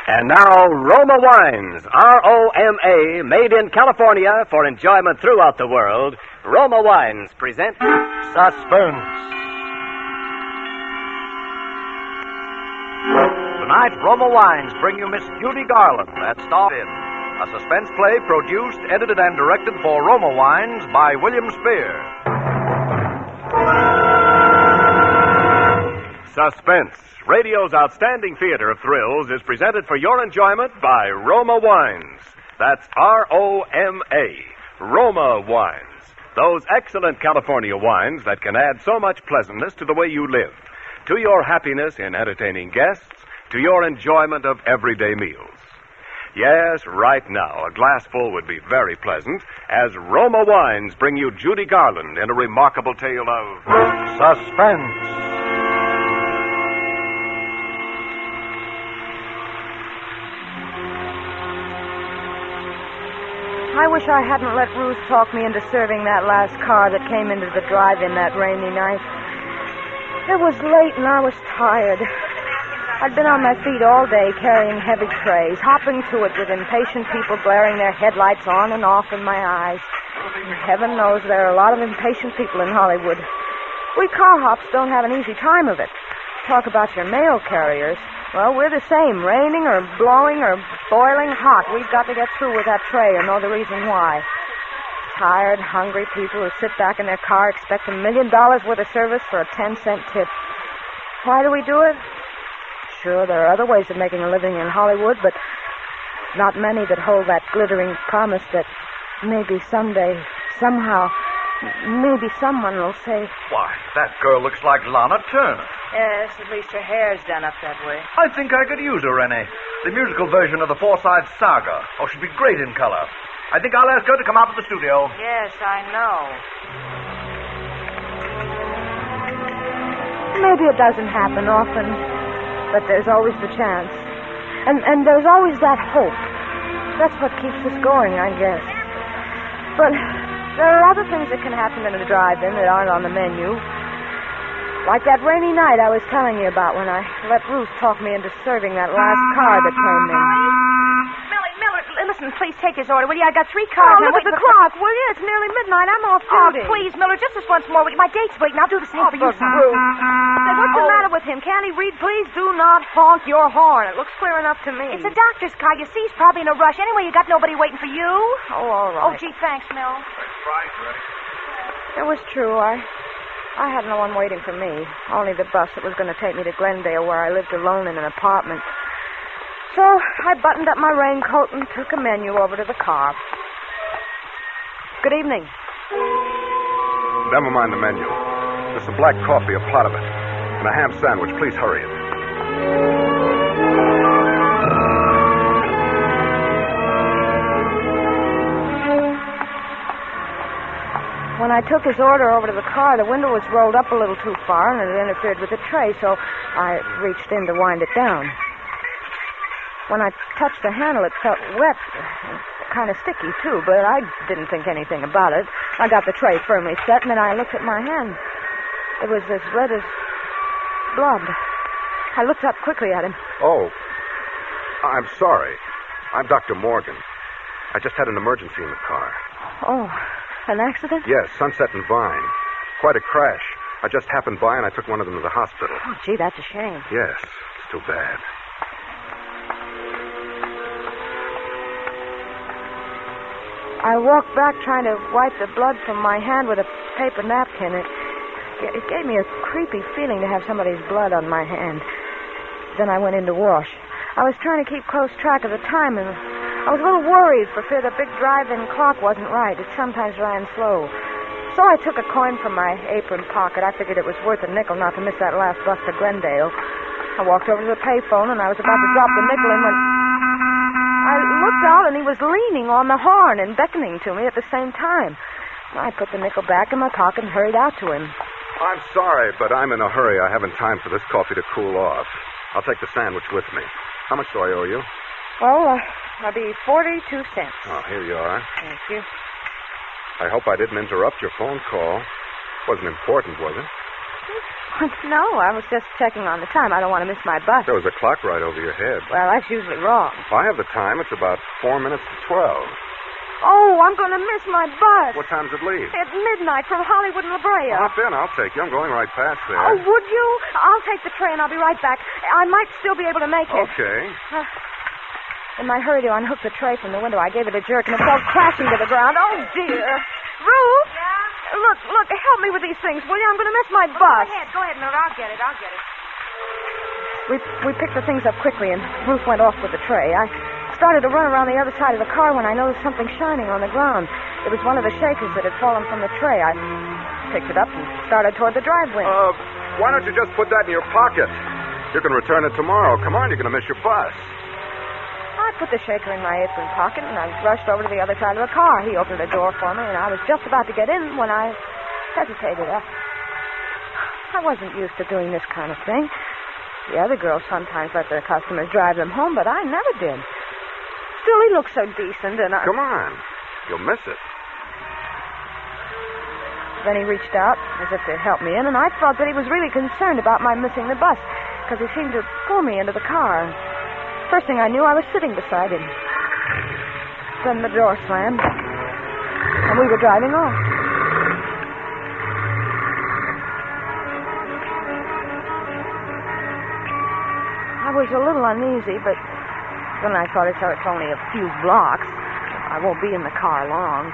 And now, Roma Wines, R-O-M-A, made in California for enjoyment throughout the world. Roma Wines present Suspense. Tonight, Roma Wines bring you Miss Judy Garland, that starred in a suspense play produced, edited, and directed for Roma Wines by William Spear. Suspense, radio's outstanding theater of thrills, is presented for your enjoyment by Roma Wines. That's R-O-M-A, Roma Wines. Those excellent California wines that can add so much pleasantness to the way you live, to your happiness in entertaining guests, to your enjoyment of everyday meals. Yes, right now, a glassful would be very pleasant as Roma Wines bring you Judy Garland in a remarkable tale of suspense. I wish I hadn't let Ruth talk me into serving that last car that came into the drive-in that rainy night. It was late and I was tired. I'd been on my feet all day carrying heavy trays, hopping to it with impatient people glaring their headlights on and off in my eyes. Heaven knows there are a lot of impatient people in Hollywood. We car hops don't have an easy time of it. Talk about your mail carriers. Well, we're the same. Raining or blowing or boiling hot, we've got to get through with that tray or know the reason why. Tired, hungry people who sit back in their car expect $1 million worth of service for a 10-cent tip. Why do we do it? Sure, there are other ways of making a living in Hollywood, but not many that hold that glittering promise that maybe someday, somehow, maybe someone will say... Why, that girl looks like Lana Turner. Yes, at least her hair's done up that way. I think I could use her, Rennie. The musical version of the Forsyth Saga. Oh, she'd be great in color. I think I'll ask her to come out to the studio. Yes, I know. Maybe it doesn't happen often, but there's always the chance. And there's always that hope. That's what keeps us going, I guess. But there are other things that can happen in a drive-in that aren't on the menu. Like that rainy night I was telling you about when I let Ruth talk me into serving that last car that came in. Miller, listen, please take his order, will you? I got 3 cars. Oh, look at the clock, will you? It's nearly midnight. I'm off duty. Oh, please, Miller, just this once more. My date's waiting. I'll do the same for you, son. Ruth. Say, what's the matter with him? Can't he read? Please do not honk your horn. It looks clear enough to me. It's a doctor's car. You see, he's probably in a rush. Anyway, you got nobody waiting for you. Oh, all right. Oh, gee, thanks, Mill. It was true. I had no one waiting for me. Only the bus that was going to take me to Glendale, where I lived alone in an apartment. So I buttoned up my raincoat and took a menu over to the car. Good evening. Never mind the menu. Just some black coffee, a pot of it, and a ham sandwich. Please hurry it. When I took his order over to the car, the window was rolled up a little too far, and it interfered with the tray, so I reached in to wind it down. When I touched the handle, it felt wet, kind of sticky, too, but I didn't think anything about it. I got the tray firmly set, and then I looked at my hand. It was as red as blood. I looked up quickly at him. Oh, I'm sorry. I'm Dr. Morgan. I just had an emergency in the car. Oh, an accident? Yes, Sunset and Vine. Quite a crash. I just happened by and I took one of them to the hospital. Oh, gee, that's a shame. Yes, it's too bad. I walked back trying to wipe the blood from my hand with a paper napkin. It gave me a creepy feeling to have somebody's blood on my hand. Then I went in to wash. I was trying to keep close track of the time, and I was a little worried for fear the big drive-in clock wasn't right. It sometimes ran slow. So I took a coin from my apron pocket. I figured it was worth a nickel not to miss that last bus to Glendale. I walked over to the payphone, and I was about to drop the nickel in when I looked out, and he was leaning on the horn and beckoning to me at the same time. I put the nickel back in my pocket and hurried out to him. I'm sorry, but I'm in a hurry. I haven't time for this coffee to cool off. I'll take the sandwich with me. How much do I owe you? Well, that'll be 42 cents. Oh, here you are. Thank you. I hope I didn't interrupt your phone call. Wasn't important, was it? No, I was just checking on the time. I don't want to miss my bus. There was a clock right over your head. Well, that's usually wrong. If I have the time, it's about 4 minutes to 12. Oh, I'm going to miss my bus. What time does it leave? At midnight from Hollywood and La Brea. Hop in. I'll take you. I'm going right past there. Oh, would you? I'll take the train. I'll be right back. I might still be able to make it. Okay. In my hurry to unhook the tray from the window, I gave it a jerk, and it fell crashing to the ground. Oh, dear. Ruth? Yeah? Look, help me with these things, will you? I'm going to miss my bus. Go ahead, Mildred. I'll get it. We picked the things up quickly, and Ruth went off with the tray. I started to run around the other side of the car when I noticed something shining on the ground. It was one of the shakers that had fallen from the tray. I picked it up and started toward the driveway. Why don't you just put that in your pocket? You can return it tomorrow. Come on, you're going to miss your bus. I put the shaker in my apron pocket, and I rushed over to the other side of the car. He opened the door for me, and I was just about to get in when I hesitated. I wasn't used to doing this kind of thing. The other girls sometimes let their customers drive them home, but I never did. Still, he looked so decent, and I... Come on. You'll miss it. Then he reached out as if to help me in, and I felt that he was really concerned about my missing the bus, because he seemed to pull me into the car. First thing I knew, I was sitting beside him. Then the door slammed, and we were driving off. I was a little uneasy, but then I thought it's only a few blocks. I won't be in the car long.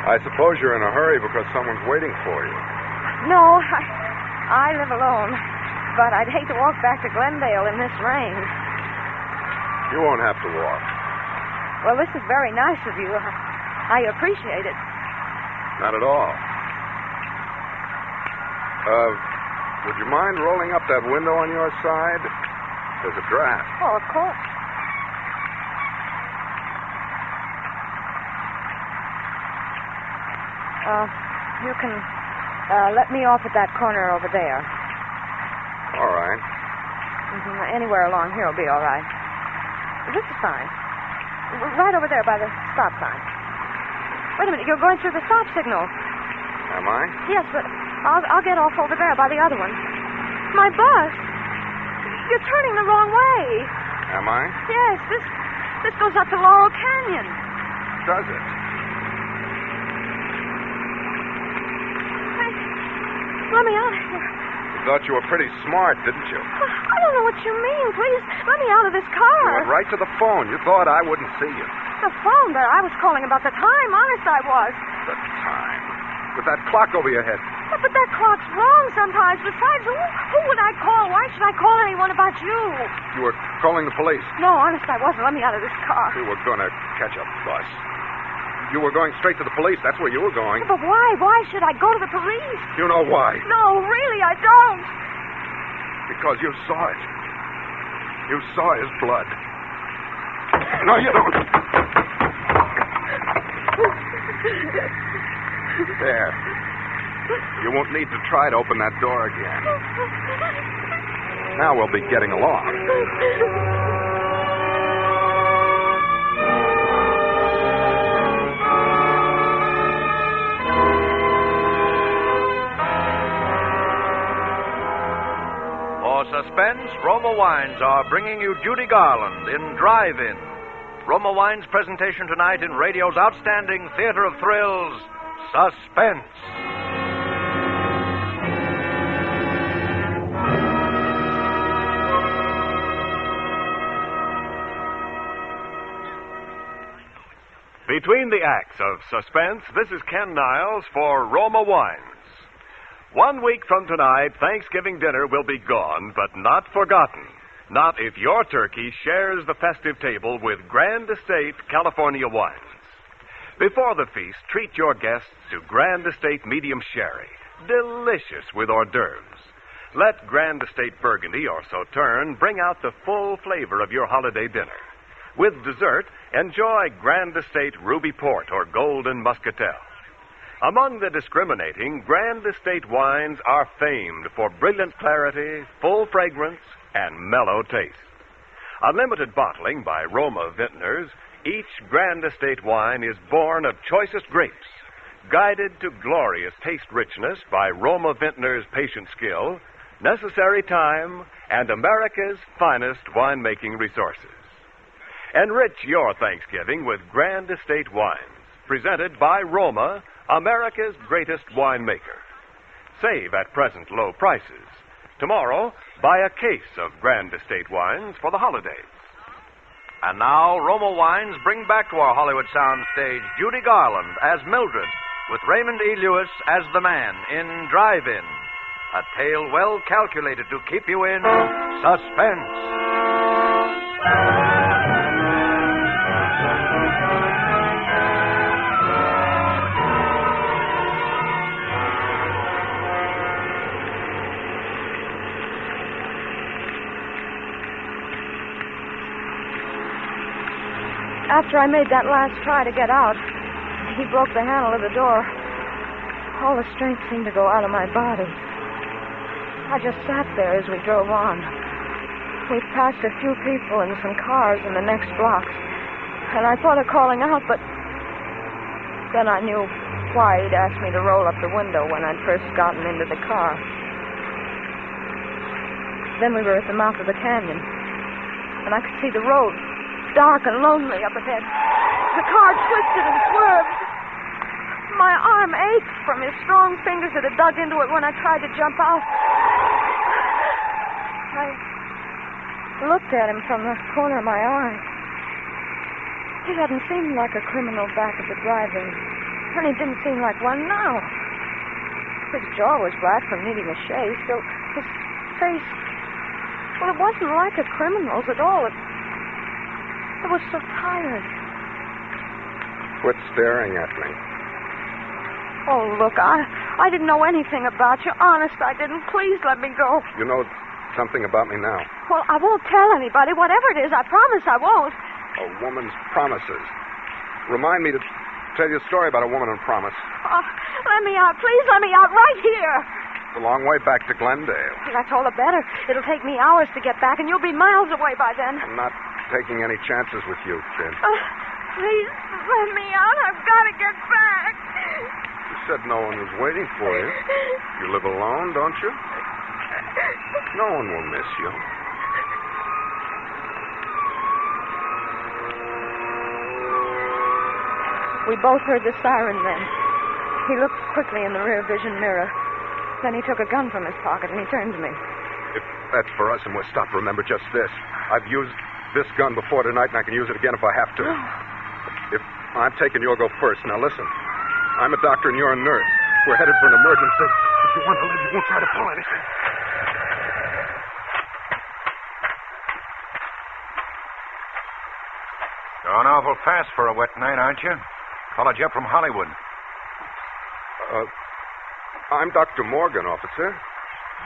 I suppose you're in a hurry because someone's waiting for you. No, I live alone, but I'd hate to walk back to Glendale in this rain. You won't have to walk. Well, this is very nice of you. I appreciate it. Not at all. Would you mind rolling up that window on your side? There's a draft. Oh, of course. You can let me off at that corner over there. All right. Mm-hmm. Anywhere along here will be all right. This is fine. Right over there by the stop sign. Wait a minute, you're going through the stop signal. Am I? Yes, but I'll get off over there by the other one. My bus? You're turning the wrong way. Am I? Yes, this goes up to Laurel Canyon. Does it? Let me out of here. You thought you were pretty smart, didn't you? I don't know what you mean. Please, let me out of this car. You went right to the phone. You thought I wouldn't see you. The phone, but I was calling about the time. Honest, I was. The time. With that clock over your head. But that clock's wrong sometimes. Besides, who would I call? Why should I call anyone about you? You were calling the police. No, honest, I wasn't. Let me out of this car. You were going to catch a bus. You were going straight to the police. That's where you were going. But why? Why should I go to the police? You know why. No, really, I don't. Because you saw it. You saw his blood. No, you don't. There. You won't need to try to open that door again. Now we'll be getting along. For Suspense, Roma Wines are bringing you Judy Garland in Drive-In. Roma Wines' presentation tonight in radio's outstanding theater of thrills, Suspense. Between the acts of Suspense, this is Ken Niles for Roma Wines. 1 week from tonight, Thanksgiving dinner will be gone, but not forgotten. Not if your turkey shares the festive table with Grand Estate California wines. Before the feast, treat your guests to Grand Estate Medium Sherry, delicious with hors d'oeuvres. Let Grand Estate Burgundy or Sauterne bring out the full flavor of your holiday dinner. With dessert, enjoy Grand Estate Ruby Port or Golden Muscatel. Among the discriminating, Grand Estate wines are famed for brilliant clarity, full fragrance, and mellow taste. Unlimited bottling by Roma Vintners Each Grand Estate wine is born of choicest grapes, guided to glorious taste richness by Roma vintners' patient skill, necessary time, and America's finest winemaking resources. Enrich your Thanksgiving with Grand Estate wines, presented by Roma, America's greatest winemaker. Save at present low prices. Tomorrow, buy a case of Grand Estate wines for the holidays. And now, Roma Wines bring back to our Hollywood soundstage Judy Garland as Mildred, with Raymond E. Lewis as the man in Drive-In. A tale well calculated to keep you in suspense. After I made that last try to get out, he broke the handle of the door. All the strength seemed to go out of my body. I just sat there as we drove on. We passed a few people and some cars in the next blocks, and I thought of calling out, but then I knew why he'd asked me to roll up the window when I'd first gotten into the car. Then we were at the mouth of the canyon, and I could see the road, dark and lonely up ahead. The car twisted and swerved. My arm ached from his strong fingers that had dug into it when I tried to jump out. I looked at him from the corner of my eye. He hadn't seemed like a criminal back at the drive-in, and he didn't seem like one now. His jaw was black from needing a shave, so his face, well, it wasn't like a criminal's at all. It was so tired. Quit staring at me. Oh, look, I didn't know anything about you. Honest, I didn't. Please let me go. You know something about me now. Well, I won't tell anybody. Whatever it is, I promise I won't. A woman's promises. Remind me to tell you a story about a woman on promise. Oh, let me out. Please let me out right here. It's a long way back to Glendale. That's all the better. It'll take me hours to get back, and you'll be miles away by then. I'm not taking any chances with you, Finn. Please let me out. I've got to get back. You said no one was waiting for you. You live alone, don't you? No one will miss you. We both heard the siren then. He looked quickly in the rear vision mirror. Then he took a gun from his pocket and he turned to me. If that's for us and we're stopped, remember just this. I've used this gun before tonight, and I can use it again if I have to. If I'm taking, you'll go first. Now, listen. I'm a doctor and you're a nurse. We're headed for an emergency. If you want to live, you won't try to pull anything. Going awful fast for a wet night, aren't you? Followed you up from Hollywood. I'm Dr. Morgan, officer.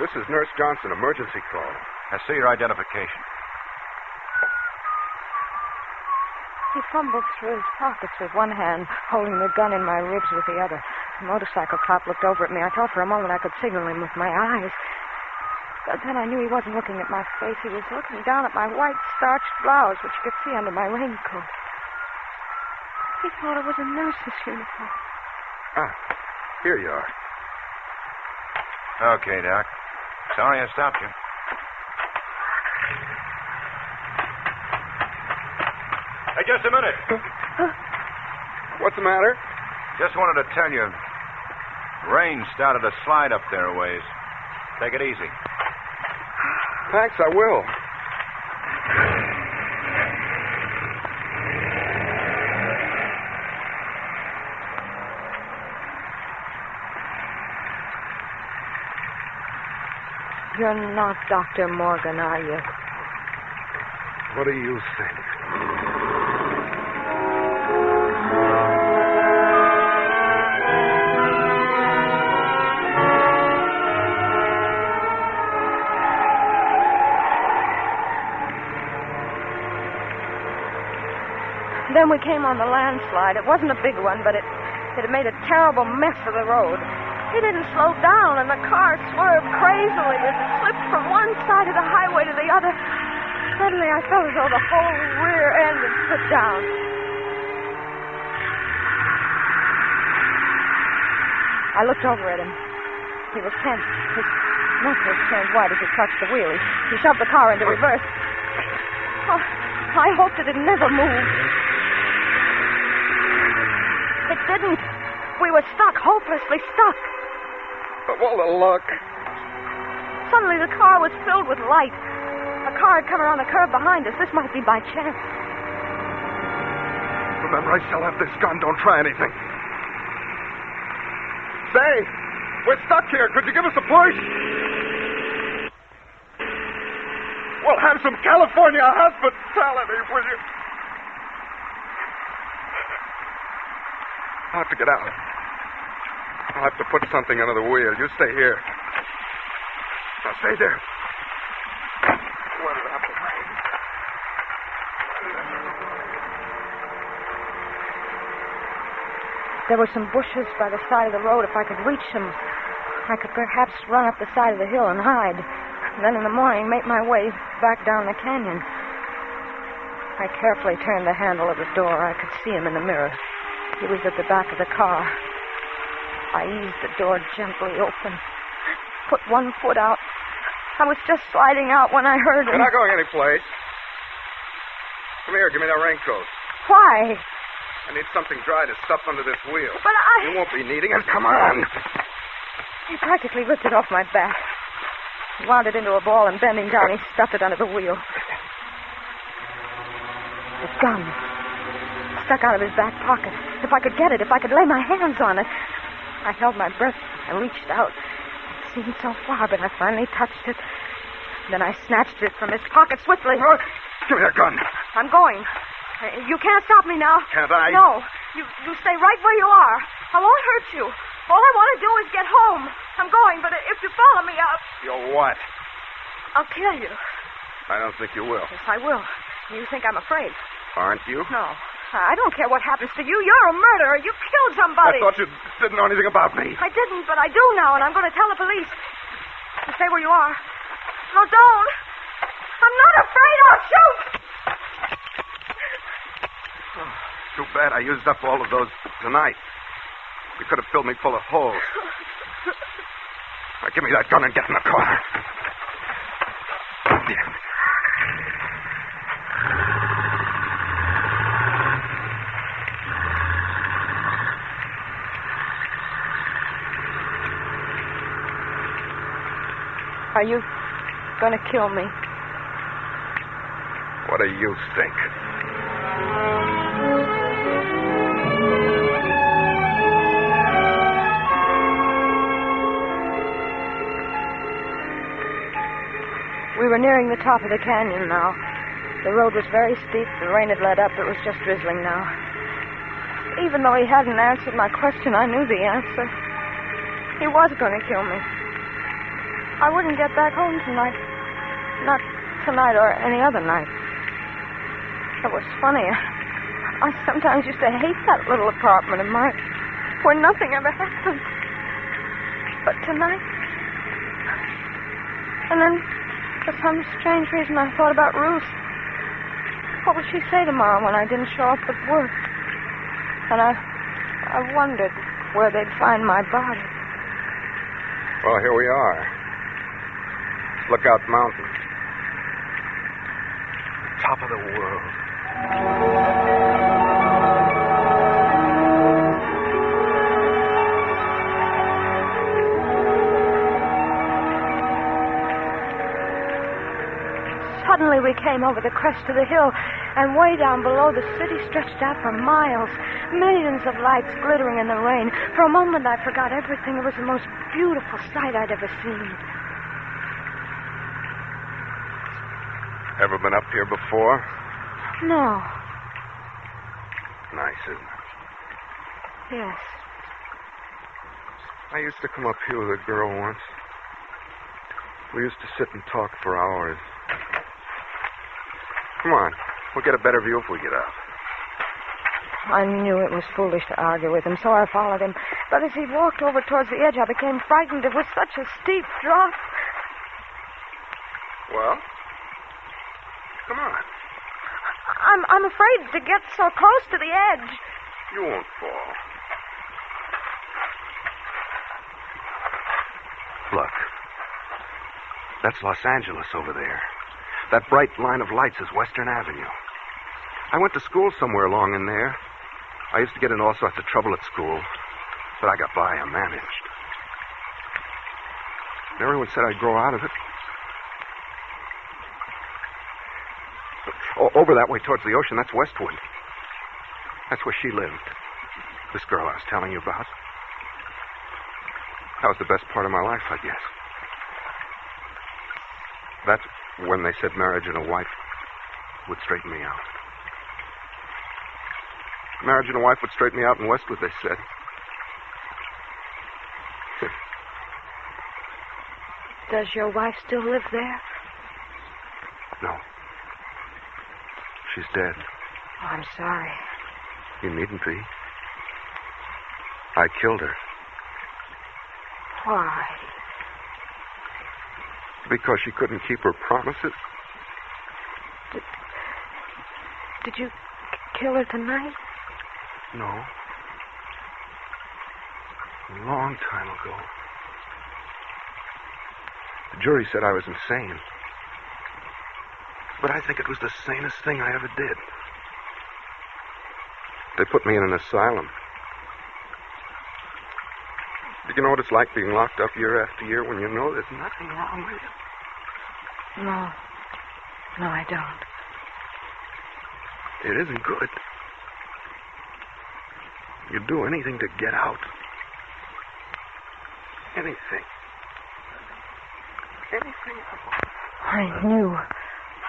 This is Nurse Johnson, emergency call. I see your identification. He fumbled through his pockets with one hand, holding the gun in my ribs with the other. The motorcycle cop looked over at me. I thought for a moment I could signal him with my eyes. But then I knew he wasn't looking at my face. He was looking down at my white starched blouse, which you could see under my raincoat. He thought it was a nurse's uniform. Ah, here you are. Okay, Doc. Sorry I stopped you. Hey, just a minute. What's the matter? Just wanted to tell you, rain started to slide up there a ways. Take it easy. Thanks, I will. You're not Dr. Morgan, are you? What do you think? Then we came on the landslide. It wasn't a big one, but it had made a terrible mess of the road. He didn't slow down, and the car swerved crazily as it slipped from one side of the highway to the other. Suddenly, I felt as though the whole rear end had slipped down. I looked over at him. He was tense. His muscles turned white as he clutched the wheel. He shoved the car into reverse. Oh, I hoped it had never moved. It didn't. We were stuck, hopelessly stuck. Of all the luck. Suddenly the car was filled with light. A car had come around the curve behind us. This might be by chance. Remember, I still have this gun. Don't try anything. Say, we're stuck here. Could you give us a push? We'll have some California hospitality, will you? I'll have to get out. I'll have to put something under the wheel. You stay here. Now, stay there. What did happen? There were some bushes by the side of the road. If I could reach them, I could perhaps run up the side of the hill and hide. Then in the morning, make my way back down the canyon. I carefully turned the handle of the door. I could see him in the mirror. He was at the back of the car. I eased the door gently open, put one foot out. I was just sliding out when I heard him. You're not going anyplace. Come here, give me that raincoat. Why? I need something dry to stuff under this wheel. But You won't be needing it. Come on. He practically ripped it off my back. He wound it into a ball and bending down, he stuffed it under the wheel. The gun stuck out of his back pocket. If I could get it, if I could lay my hands on it. I held my breath and reached out. It seemed so far, but I finally touched it. Then I snatched it from his pocket swiftly. Give me that gun. I'm going. You can't stop me now. Can't I? No. You stay right where you are. I won't hurt you. All I want to do is get home. I'm going, but if you follow me, You'll what? I'll kill you. I don't think you will. Yes, I will. You think I'm afraid? Aren't you? No. I don't care what happens to you. You're a murderer. You killed somebody. I thought you didn't know anything about me. I didn't, but I do now, and I'm going to tell the police. You stay where you are. No, don't. I'm not afraid. I'll shoot. Oh, too bad I used up all of those tonight. You could have filled me full of holes. Now, give me that gun and get in the car. Are you going to kill me? What do you think? We were nearing the top of the canyon now. The road was very steep. The rain had let up. It was just drizzling now. Even though he hadn't answered my question, I knew the answer. He was going to kill me. I wouldn't get back home tonight. Not tonight or any other night. It was funny. I sometimes used to hate that little apartment of mine where nothing ever happened. But tonight... And then, for some strange reason, I thought about Ruth. What would she say tomorrow when I didn't show up at work? And I wondered where they'd find my body. Well, here we are. Lookout Mountain. Top of the world. Suddenly we came over the crest of the hill, and way down below the city stretched out for miles. Millions of lights glittering in the rain. For a moment I forgot everything. It was the most beautiful sight I'd ever seen. Ever been up here before? No. Nice, isn't it? Yes. I used to come up here with a girl once. We used to sit and talk for hours. Come on. We'll get a better view if we get out. I knew it was foolish to argue with him, so I followed him. But as he walked over towards the edge, I became frightened. It was such a steep drop. Well? Come on. I'm afraid to get so close to the edge. You won't fall. look. That's Los Angeles over there. That bright line of lights is Western Avenue. I went to school somewhere along in there. I used to get in all sorts of trouble at school, but I got by. I managed. Everyone said I'd grow out of it. Over that way towards the ocean, that's Westwood. That's where she lived. This girl I was telling you about. That was the best part of my life, I guess. That's when they said marriage and a wife would straighten me out. Marriage and a wife would straighten me out in Westwood, they said. Does your wife still live there? No. She's dead. Oh, I'm sorry. You needn't be. I killed her. Why? Because she couldn't keep her promises. Did you kill her tonight? No. A long time ago. The jury said I was insane. But I think it was the sanest thing I ever did. They put me in an asylum. Do you know what it's like being locked up year after year when you know there's nothing wrong with you? No. No, I don't. It isn't good. You'd do anything to get out. Anything. Anything at all.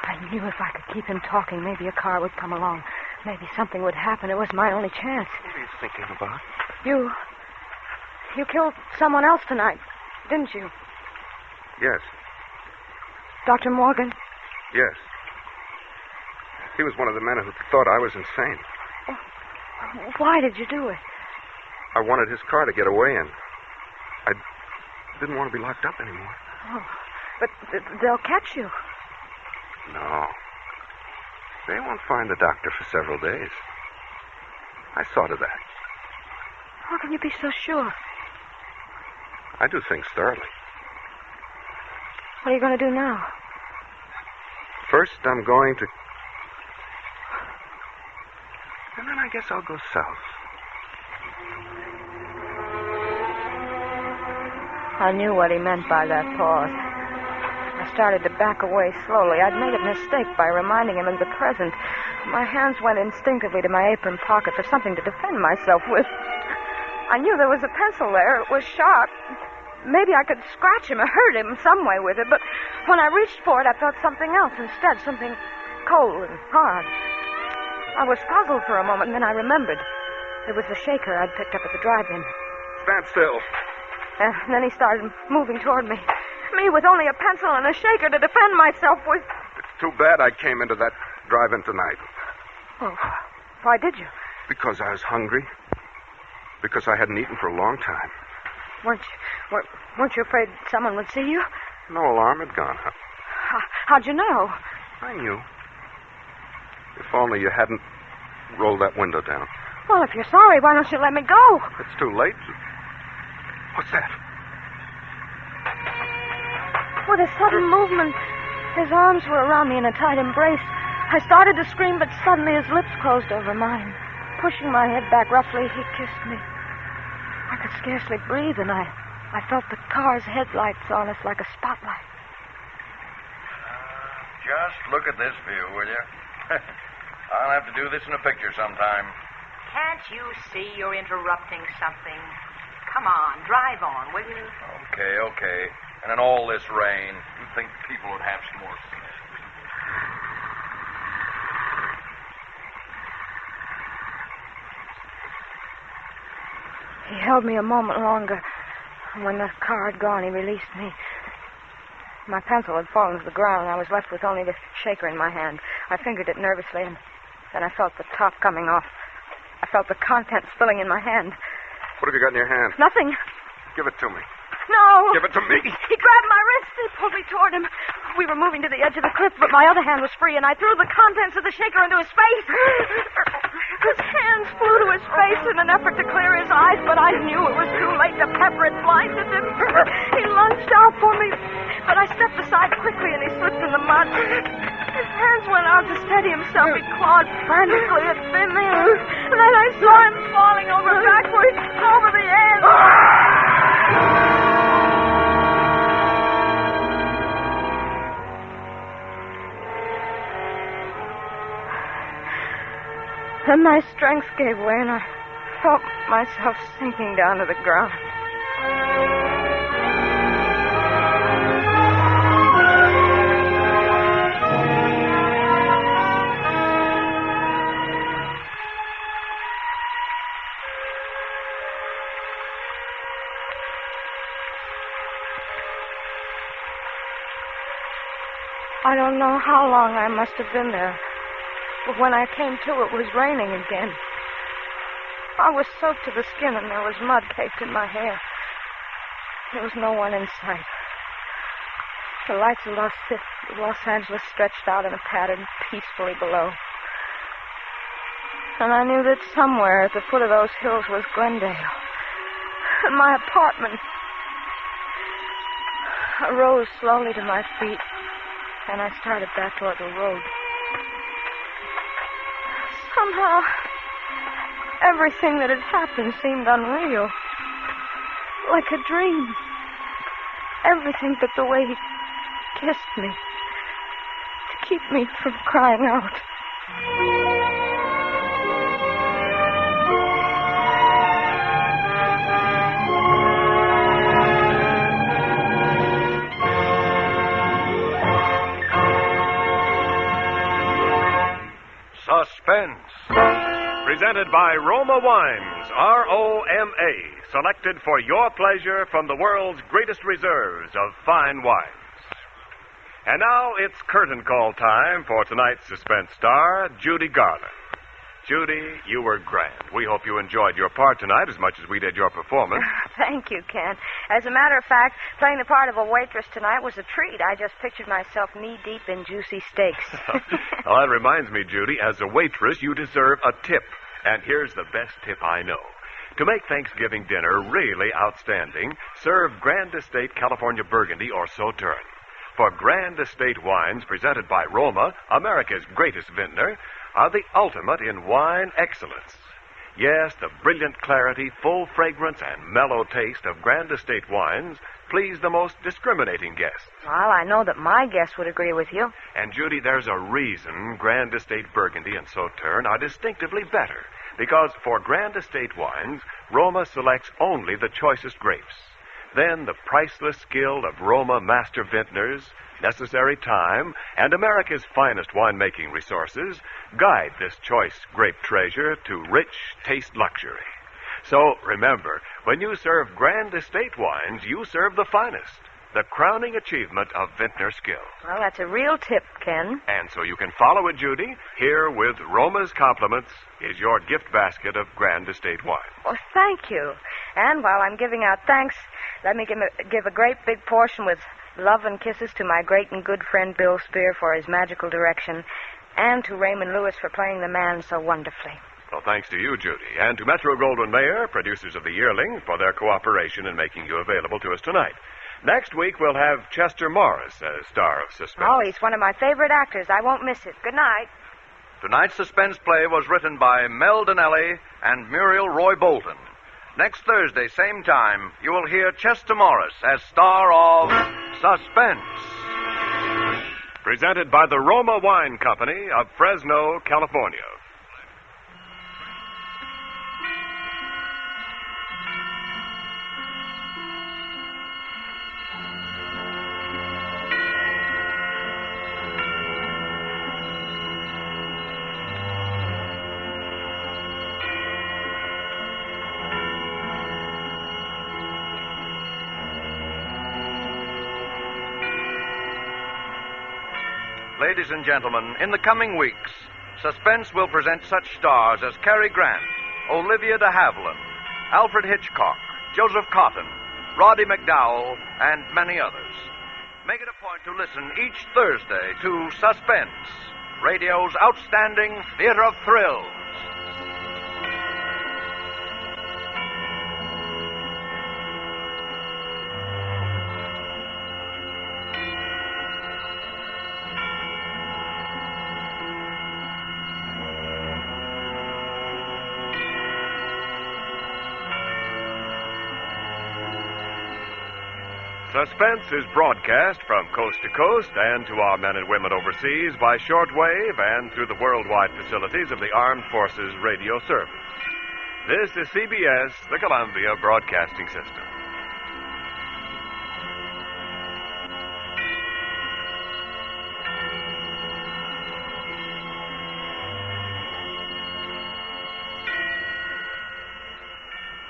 I knew if I could keep him talking, maybe a car would come along. Maybe something would happen. It was my only chance. What are you thinking about? You killed someone else tonight, didn't you? Yes. Dr. Morgan? Yes. He was one of the men who thought I was insane. Why did you do it? I wanted his car to get away in. I didn't want to be locked up anymore. Oh, but they'll catch you. No. They won't find the doctor for several days. I saw to that. How can you be so sure? I do things thoroughly. What are you going to do now? First, I'm going to... And then I guess I'll go south. I knew what he meant by that pause. I started to back away slowly. I'd made a mistake by reminding him of the present. My hands went instinctively to my apron pocket for something to defend myself with. I knew there was a pencil there. It was sharp. Maybe I could scratch him or hurt him some way with it, but when I reached for it, I felt something else instead, something cold and hard. I was puzzled for a moment, and then I remembered. It was the shaker I'd picked up at the drive-in. Stand still. And then he started moving toward me. Me with only a pencil and a shaker to defend myself with. It's too bad I came into that drive-in tonight. Oh, why did you? Because I was hungry. Because I hadn't eaten for a long time. Weren't you afraid someone would see you? No alarm had gone up. How'd you know? I knew. If only you hadn't rolled that window down. Well, if you're sorry, why don't you let me go? It's too late. What's that? With a sudden movement, his arms were around me in a tight embrace. I started to scream, but suddenly his lips closed over mine. Pushing my head back roughly, he kissed me. I could scarcely breathe, and I felt the car's headlights on us like a spotlight. Just look at this view, will you? I'll have to do this in a picture sometime. Can't you see you're interrupting something? Come on, drive on, will you? Okay. And in all this rain, you'd think people would have some more sense. He held me a moment longer. And when the car had gone, he released me. My pencil had fallen to the ground. I was left with only the shaker in my hand. I fingered it nervously, and then I felt the top coming off. I felt the contents spilling in my hand. What have you got in your hand? Nothing. Give it to me. No. Give it to me. He grabbed my wrist. He pulled me toward him. We were moving to the edge of the cliff, but my other hand was free, and I threw the contents of the shaker into his face. His hands flew to his face in an effort to clear his eyes, but I knew it was too late. The pepper had blinded him. He lunged out for me, but I stepped aside quickly and he slipped in the mud. His hands went out to steady himself. He clawed frantically at thin air. And then I saw him falling over backwards over the edge. Then my strength gave way, and I felt myself sinking down to the ground. I don't know how long I must have been there. But when I came to, it was raining again. I was soaked to the skin, and there was mud caked in my hair. There was no one in sight. The lights of Los Angeles stretched out in a pattern peacefully below. And I knew that somewhere at the foot of those hills was Glendale. And my apartment. I rose slowly to my feet, and I started back toward the road. Somehow, everything that had happened seemed unreal. Like a dream. Everything but the way he kissed me. To keep me from crying out. Suspense. Presented by Roma Wines, R-O-M-A, selected for your pleasure from the world's greatest reserves of fine wines. And now it's curtain call time for tonight's Suspense star, Judy Garland. Judy, you were grand. We hope you enjoyed your part tonight as much as we did your performance. Thank you, Ken. As a matter of fact, playing the part of a waitress tonight was a treat. I just pictured myself knee-deep in juicy steaks. Well, that reminds me, Judy, as a waitress, you deserve a tip. And here's the best tip I know. To make Thanksgiving dinner really outstanding, serve Grand Estate California Burgundy or Sauterne. For Grand Estate wines presented by Roma, America's greatest vintner, are the ultimate in wine excellence. Yes, the brilliant clarity, full fragrance, and mellow taste of Grand Estate wines please the most discriminating guests. Well, I know that my guests would agree with you. And, Judy, there's a reason Grand Estate Burgundy and Sauterne are distinctively better. Because for Grand Estate wines, Roma selects only the choicest grapes. Then the priceless skill of Roma master vintners, necessary time, and America's finest winemaking resources guide this choice grape treasure to rich taste luxury. So remember, when you serve Grand Estate wines, you serve the finest, the crowning achievement of vintner skill. Well, that's a real tip, Ken. And so you can follow it, Judy. Here, with Roma's compliments, is your gift basket of Grand Estate wine. Well, thank you. And while I'm giving out thanks, let me give a great big portion with love and kisses to my great and good friend Bill Spear for his magical direction, and to Raymond Lewis for playing the man so wonderfully. Well, thanks to you, Judy, and to Metro-Goldwyn-Mayer, producers of The Yearling, for their cooperation in making you available to us tonight. Next week, we'll have Chester Morris as star of Suspense. Oh, he's one of my favorite actors. I won't miss it. Good night. Tonight's Suspense play was written by Mel Donnelly and Muriel Roy Bolton. Next Thursday, same time, you will hear Chester Morris as star of Suspense. Presented by the Roma Wine Company of Fresno, California. Ladies and gentlemen, in the coming weeks, Suspense will present such stars as Cary Grant, Olivia de Havilland, Alfred Hitchcock, Joseph Cotton, Roddy McDowell, and many others. Make it a point to listen each Thursday to Suspense, radio's outstanding theater of thrills. Suspense is broadcast from coast to coast and to our men and women overseas by shortwave and through the worldwide facilities of the Armed Forces Radio Service. This is CBS, the Columbia Broadcasting System.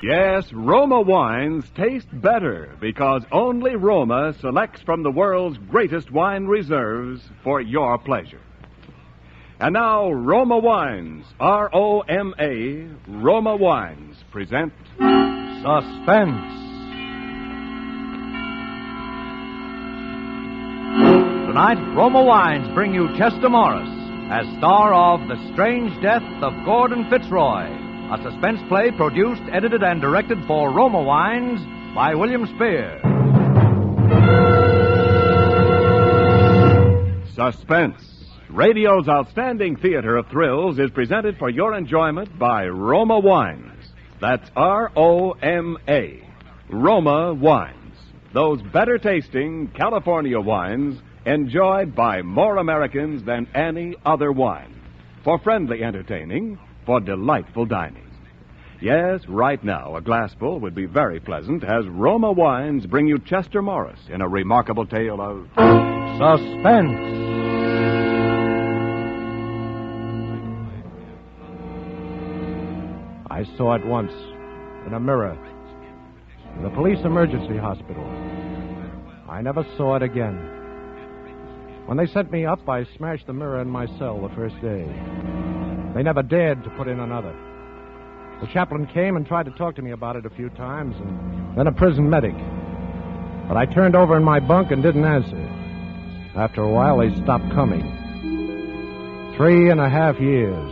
Yes, Roma wines taste better because only Roma selects from the world's greatest wine reserves for your pleasure. And now, Roma Wines, R-O-M-A, Roma Wines, present Suspense. Tonight, Roma Wines bring you Chester Morris as star of The Strange Death of Gordon Fitzroy, a suspense play produced, edited, and directed for Roma Wines by William Spear. Suspense. Radio's outstanding theater of thrills is presented for your enjoyment by Roma Wines. That's R-O-M-A. Roma Wines. Those better-tasting California wines enjoyed by more Americans than any other wine. For friendly entertaining, for delightful dining. Yes, right now, a glassful would be very pleasant as Roma Wines bring you Chester Morris in a remarkable tale of Suspense. I saw it once, in a mirror, in the police emergency hospital. I never saw it again. When they sent me up, I smashed the mirror in my cell the first day. They never dared to put in another. The chaplain came and tried to talk to me about it a few times, and then a prison medic. But I turned over in my bunk and didn't answer. After a while, they stopped coming. 3.5 years.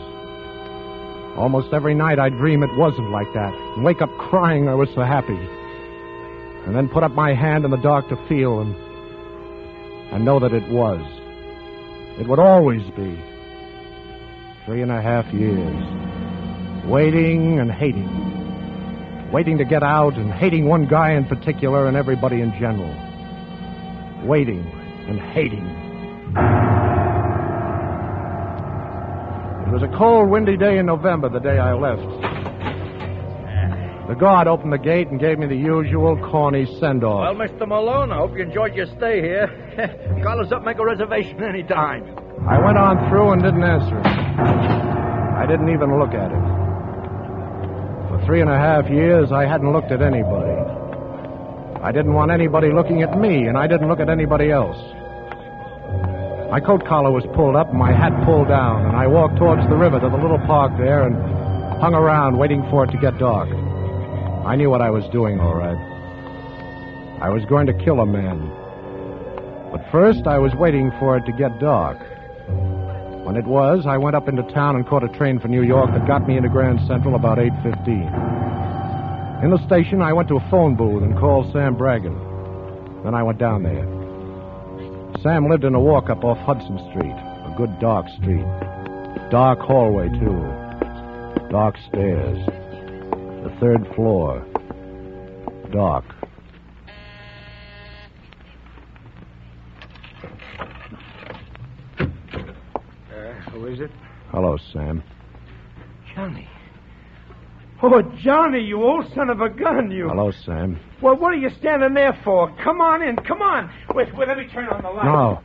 Almost every night I'd dream it wasn't like that, and wake up crying I was so happy. And then put up my hand in the dark to feel and know that it was. It would always be. 3.5 years. Waiting and hating. Waiting to get out and hating one guy in particular and everybody in general. Waiting and hating. It was a cold, windy day in November, the day I left. The guard opened the gate and gave me the usual corny send-off. Well, Mr. Malone, I hope you enjoyed your stay here. Call us up, make a reservation any time. I went on through and didn't answer it. I didn't even look at it. For 3.5 years, I hadn't looked at anybody. I didn't want anybody looking at me, and I didn't look at anybody else. My coat collar was pulled up and my hat pulled down, and I walked towards the river to the little park there and hung around waiting for it to get dark. I knew what I was doing, all right. I was going to kill a man. But first, I was waiting for it to get dark. When it was, I went up into town and caught a train for New York that got me into Grand Central about 8:15. In the station, I went to a phone booth and called Sam Bragan. Then I went down there. Sam lived in a walk-up off Hudson Street, a good dark street. Dark hallway, too. Dark stairs. The 3rd floor. Dark. Who is it? Hello, Sam. Johnny. Oh, Johnny, you old son of a gun, you. Hello, Sam. Well, what are you standing there for? Come on in, come on. Wait, let me turn on the light. No.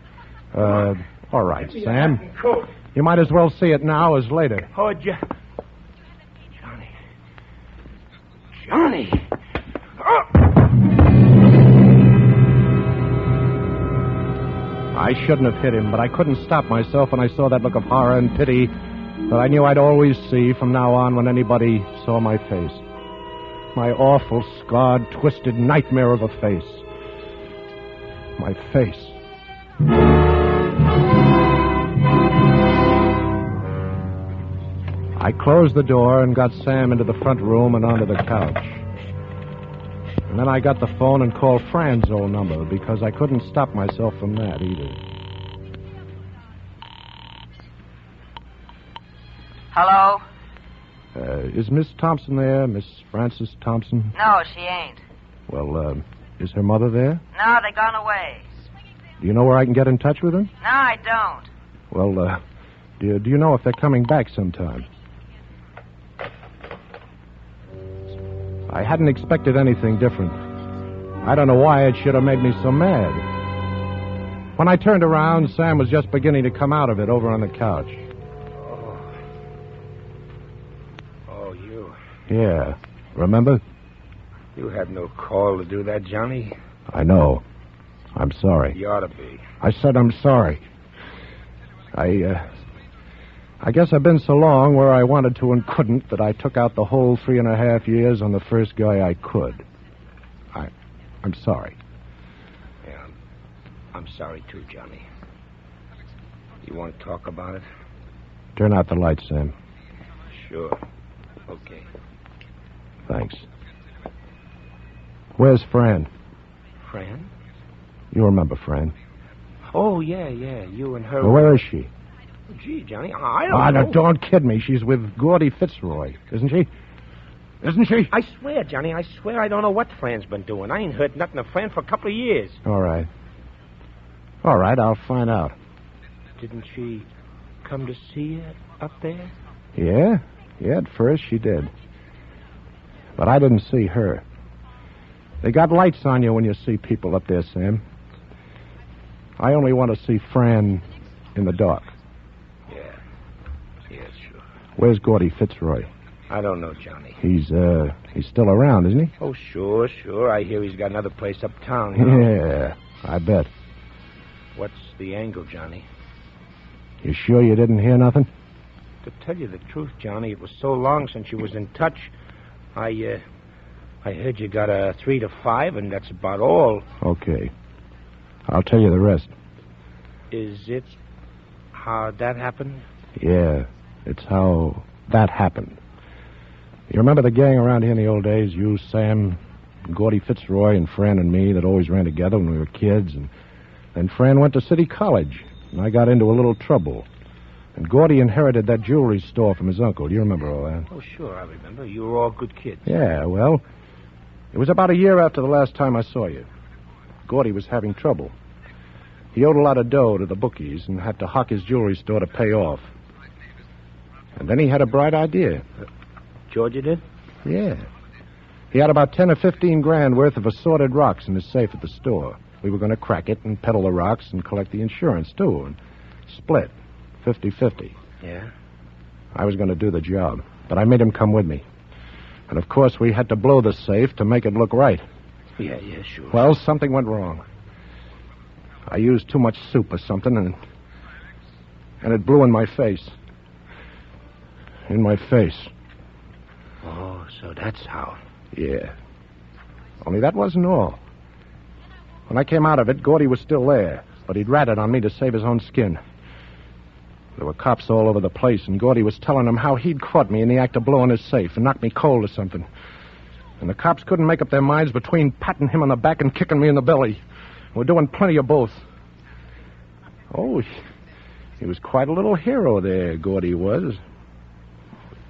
All right, Give me Sam. your hat and coat. You might as well see it now as later. Oh, Johnny. Oh. I shouldn't have hit him, but I couldn't stop myself when I saw that look of horror and pity that I knew I'd always see from now on when anybody saw my face. My awful, scarred, twisted nightmare of a face. My face. I closed the door and got Sam into the front room and onto the couch. And then I got the phone and called Fran's old number because I couldn't stop myself from that either. Hello? Is Miss Thompson there, Miss Frances Thompson? No, she ain't. Well, Is her mother there? No, they gone away. Do you know where I can get in touch with them? No, I don't. Well, do you know if they're coming back sometime? I hadn't expected anything different. I don't know why it should have made me so mad. When I turned around, Sam was just beginning to come out of it over on the couch. Oh, you. Yeah. Remember? You had no call to do that, Johnny. I know. I'm sorry. You ought to be. I said I'm sorry. I guess I've been so long where I wanted to and couldn't that I took out the whole 3.5 years on the first guy I could. I'm sorry. Yeah, I'm sorry too, Johnny. You want to talk about it? Turn out the lights, Sam. Sure. Okay. Thanks. Where's Fran? Fran? You remember Fran? Oh, yeah. You and her. Well, where is she? Gee, Johnny, I don't know. Don't kid me. She's with Gordy Fitzroy, isn't she? Isn't she? I swear, Johnny, I swear I don't know what Fran's been doing. I ain't heard nothing of Fran for a couple of years. All right, I'll find out. Didn't she come to see you up there? Yeah, at first she did. But I didn't see her. They got lights on you when you see people up there, Sam. I only want to see Fran in the dark. Yeah, sure. Where's Gordy Fitzroy? I don't know, Johnny. He's still around, isn't he? Oh, sure. I hear he's got another place uptown. Yeah, I bet. What's the angle, Johnny? You sure you didn't hear nothing? To tell you the truth, Johnny, it was so long since you was in touch. I heard you got a 3 to 5, and that's about all. Okay. I'll tell you the rest. Is it how that happened? Yeah, it's how that happened. You remember the gang around here in the old days? You, Sam, Gordy Fitzroy, and Fran and me that always ran together when we were kids. And then Fran went to City College, and I got into a little trouble. And Gordy inherited that jewelry store from his uncle. Do you remember all that? Oh, sure, I remember. You were all good kids. Yeah, well, it was about a year after the last time I saw you. Gordy was having trouble. He owed a lot of dough to the bookies and had to hock his jewelry store to pay off. And then he had a bright idea. Georgia did? Yeah. He had about 10 or 15 grand worth of assorted rocks in his safe at the store. We were going to crack it and peddle the rocks and collect the insurance, too, and split 50-50. Yeah? I was going to do the job, but I made him come with me. And, of course, we had to blow the safe to make it look right. Yeah, sure. Well, something went wrong. I used too much soup or something, and it blew in my face. In my face. Oh, so that's how. Yeah. Only that wasn't all. When I came out of it, Gordy was still there, but he'd ratted on me to save his own skin. There were cops all over the place, and Gordy was telling them how he'd caught me in the act of blowing his safe and knocked me cold or something. And the cops couldn't make up their minds between patting him on the back and kicking me in the belly. We're doing plenty of both. Oh, he was quite a little hero there, Gordy was.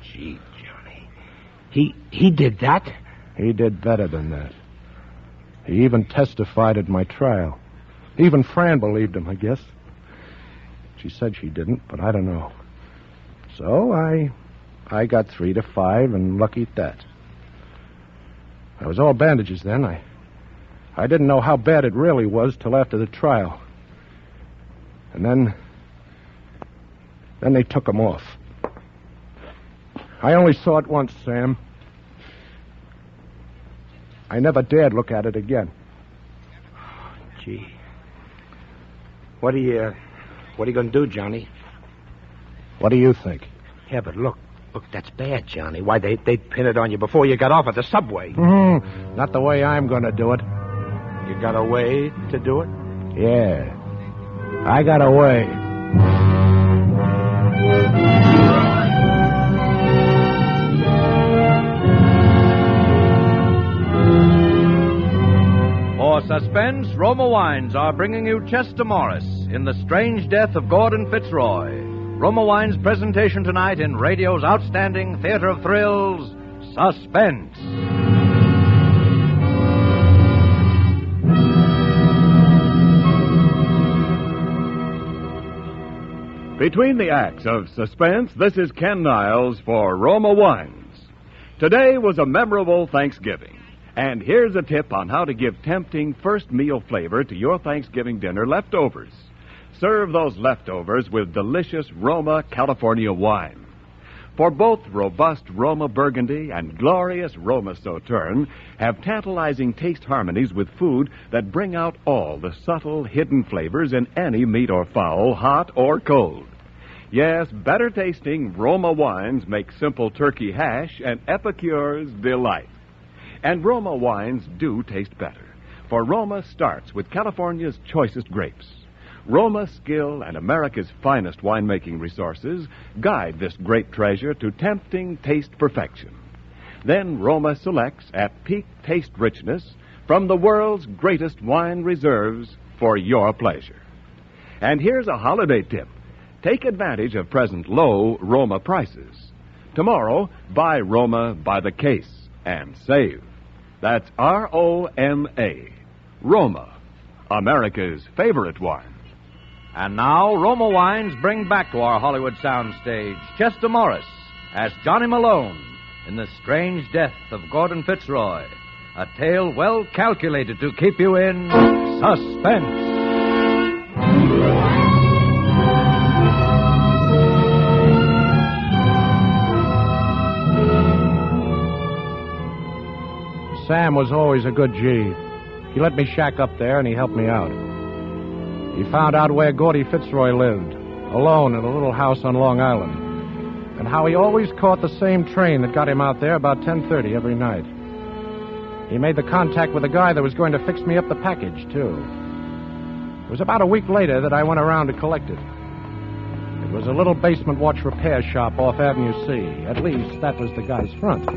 Gee, Johnny. He did that? He did better than that. He even testified at my trial. Even Fran believed him, I guess. She said she didn't, but I don't know. So I got 3 to 5, and lucky at that. I was all bandages then. I didn't know how bad it really was till after the trial. And then they took him off. I only saw it once, Sam. I never dared look at it again. Gee. What are you going to do, Johnny? What do you think? Yeah, but look, that's bad, Johnny. Why, they'd pin it on you before you got off at the subway. Mm-hmm. Not the way I'm going to do it. You got a way to do it? Yeah. I got a way. For Suspense, Roma Wines are bringing you Chester Morris in The Strange Death of Gordon Fitzroy. Roma Wines' presentation tonight in radio's outstanding theater of thrills, Suspense. Between the acts of Suspense, this is Ken Niles for Roma Wines. Today was a memorable Thanksgiving. And here's a tip on how to give tempting first meal flavor to your Thanksgiving dinner leftovers. Serve those leftovers with delicious Roma California wine. For both robust Roma Burgundy and glorious Roma Sauterne have tantalizing taste harmonies with food that bring out all the subtle, hidden flavors in any meat or fowl, hot or cold. Yes, better tasting Roma wines make simple turkey hash an epicure's delight. And Roma wines do taste better, for Roma starts with California's choicest grapes. Roma's skill and America's finest winemaking resources guide this great treasure to tempting taste perfection. Then Roma selects at peak taste richness from the world's greatest wine reserves for your pleasure. And here's a holiday tip. Take advantage of present low Roma prices. Tomorrow, buy Roma by the case and save. That's R-O-M-A. Roma, America's favorite wine. And now, Roma Wines bring back to our Hollywood soundstage Chester Morris as Johnny Malone in The Strange Death of Gordon Fitzroy, a tale well calculated to keep you in suspense. Sam was always a good G. He let me shack up there, and he helped me out. He found out where Gordy Fitzroy lived, alone in a little house on Long Island, and how he always caught the same train that got him out there about 10:30 every night. He made the contact with the guy that was going to fix me up the package, too. It was about a week later that I went around to collect it. It was a little basement watch repair shop off Avenue C. At least, that was the guy's front.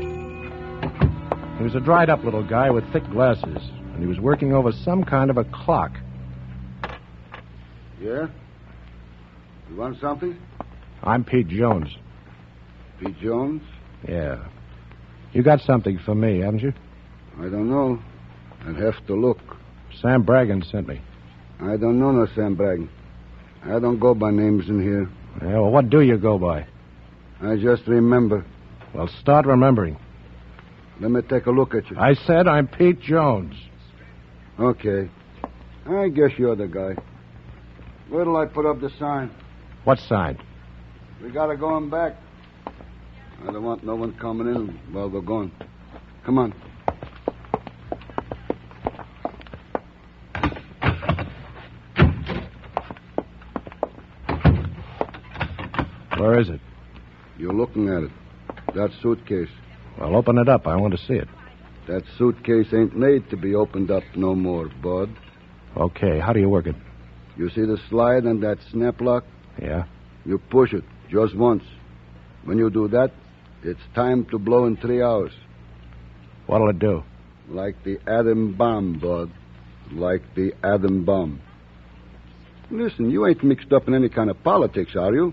He was a dried-up little guy with thick glasses, and he was working over some kind of a clock. Yeah? You want something? I'm Pete Jones. Pete Jones? Yeah. You got something for me, haven't you? I don't know. I'd have to look. Sam Braggan sent me. I don't know no Sam Braggan. I don't go by names in here. Yeah, well, what do you go by? I just remember. Well, start remembering. Let me take a look at you. I said I'm Pete Jones. Okay. I guess you're the guy. Where'll I put up the sign? What sign? We gotta go on back. I don't want no one coming in while we're gone. Come on. Where is it? You're looking at it. That suitcase. Well, open it up. I want to see it. That suitcase ain't made to be opened up no more, bud. Okay, how do you work it? You see the slide and that snap lock? Yeah? You push it just once. When you do that, it's time to blow in 3 hours. What'll it do? Like the atom bomb, bud. Like the atom bomb. Listen, you ain't mixed up in any kind of politics, are you?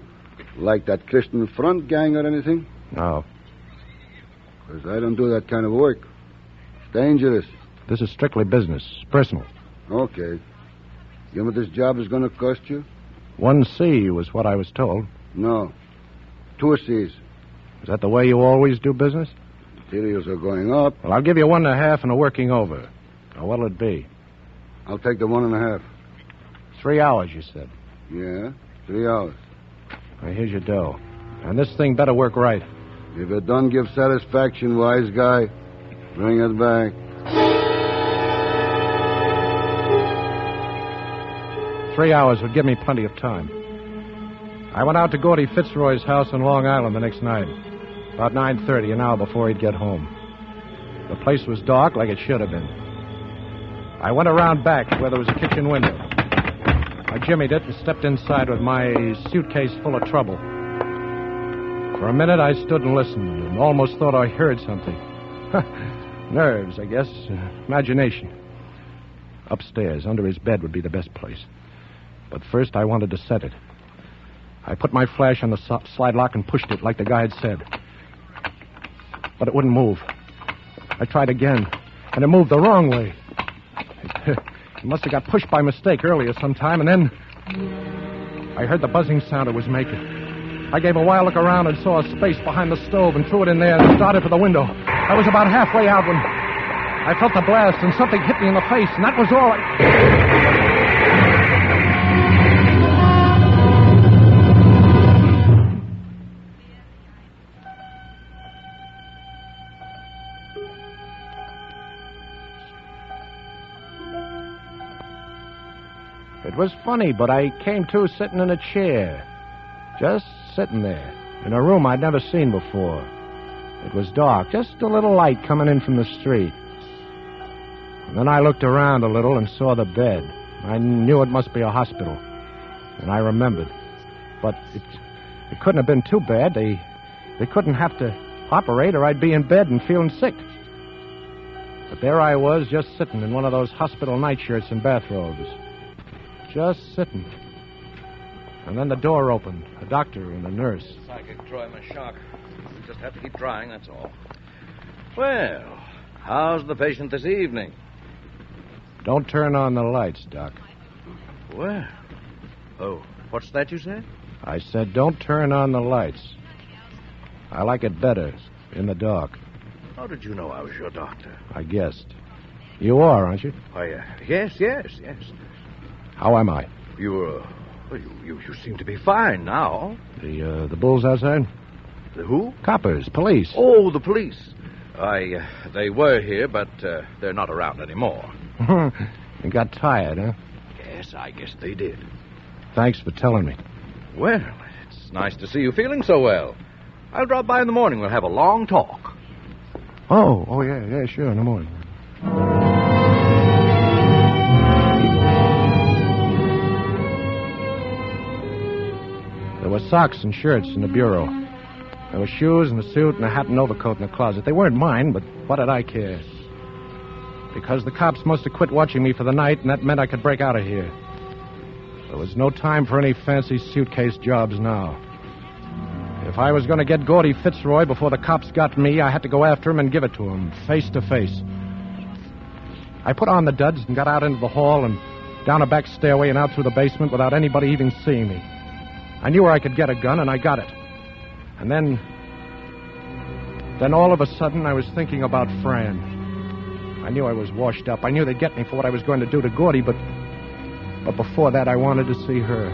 Like that Christian Front gang or anything? No. Because I don't do that kind of work. It's dangerous. This is strictly business. Personal. Okay. You know what this job is going to cost you? 1 C was what I was told. No. 2 C's. Is that the way you always do business? Materials are going up. Well, I'll give you 1.5 and a working over. Now, what'll it be? I'll take the 1.5. 3 hours, you said. Yeah, 3 hours. Now, here's your dough. And this thing better work right. If it don't give satisfaction, wise guy, bring it back. 3 hours would give me plenty of time. I went out to Gordy Fitzroy's house on Long Island the next night, about 9:30, an hour before he'd get home. The place was dark like it should have been. I went around back where there was a kitchen window. I jimmied it and stepped inside with my suitcase full of trouble. For a minute, I stood and listened and almost thought I heard something. Nerves, I guess. Imagination. Upstairs, under his bed, would be the best place. But first, I wanted to set it. I put my flash on the slide lock and pushed it like the guy had said. But it wouldn't move. I tried again, and it moved the wrong way. It must have got pushed by mistake earlier sometime, and then... I heard the buzzing sound it was making. I gave a wild look around and saw a space behind the stove and threw it in there and started for the window. I was about halfway out when I felt the blast and something hit me in the face, and that was all It was funny, but I came to sitting in a chair. Just sitting there, in a room I'd never seen before. It was dark, just a little light coming in from the street. And then I looked around a little and saw the bed. I knew it must be a hospital. And I remembered. But it couldn't have been too bad. They couldn't have to operate or I'd be in bed and feeling sick. But there I was, just sitting in one of those hospital nightshirts and bathrobes. Just sitting. And then the door opened. A doctor and a nurse. Psychic trauma shock. We just have to keep trying, that's all. Well, how's the patient this evening? Don't turn on the lights, Doc. Well. Oh, what's that you said? I said don't turn on the lights. I like it better in the dark. How did you know I was your doctor? I guessed. You are, aren't you? Why, yes. How am I? You seem to be fine now. The bulls outside? The who? Coppers, police. Oh, the police. They were here, but they're not around anymore. You got tired, huh? Yes, I guess they did. Thanks for telling me. Well, it's nice to see you feeling so well. I'll drop by in the morning. We'll have a long talk. Oh, yeah, sure, in the morning. There were socks and shirts in the bureau. There were shoes and a suit and a hat and overcoat in the closet. They weren't mine, but what did I care? Because the cops must have quit watching me for the night, and that meant I could break out of here. There was no time for any fancy suitcase jobs now. If I was going to get Gordy Fitzroy before the cops got me, I had to go after him and give it to him, face to face. I put on the duds and got out into the hall and down a back stairway and out through the basement without anybody even seeing me. I knew where I could get a gun, and I got it. And then all of a sudden, I was thinking about Fran. I knew I was washed up. I knew they'd get me for what I was going to do to Gordy, but before that, I wanted to see her.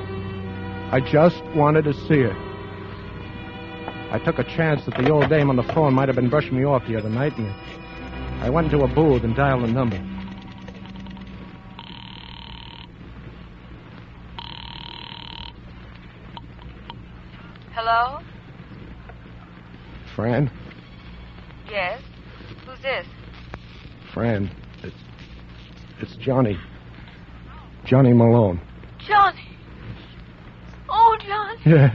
I just wanted to see her. I took a chance that the old dame on the phone might have been brushing me off the other night, and I went into a booth and dialed the number. Hello? Fran? Yes? Who's this? Fran, it's Johnny. Johnny Malone. Johnny! Oh, Johnny!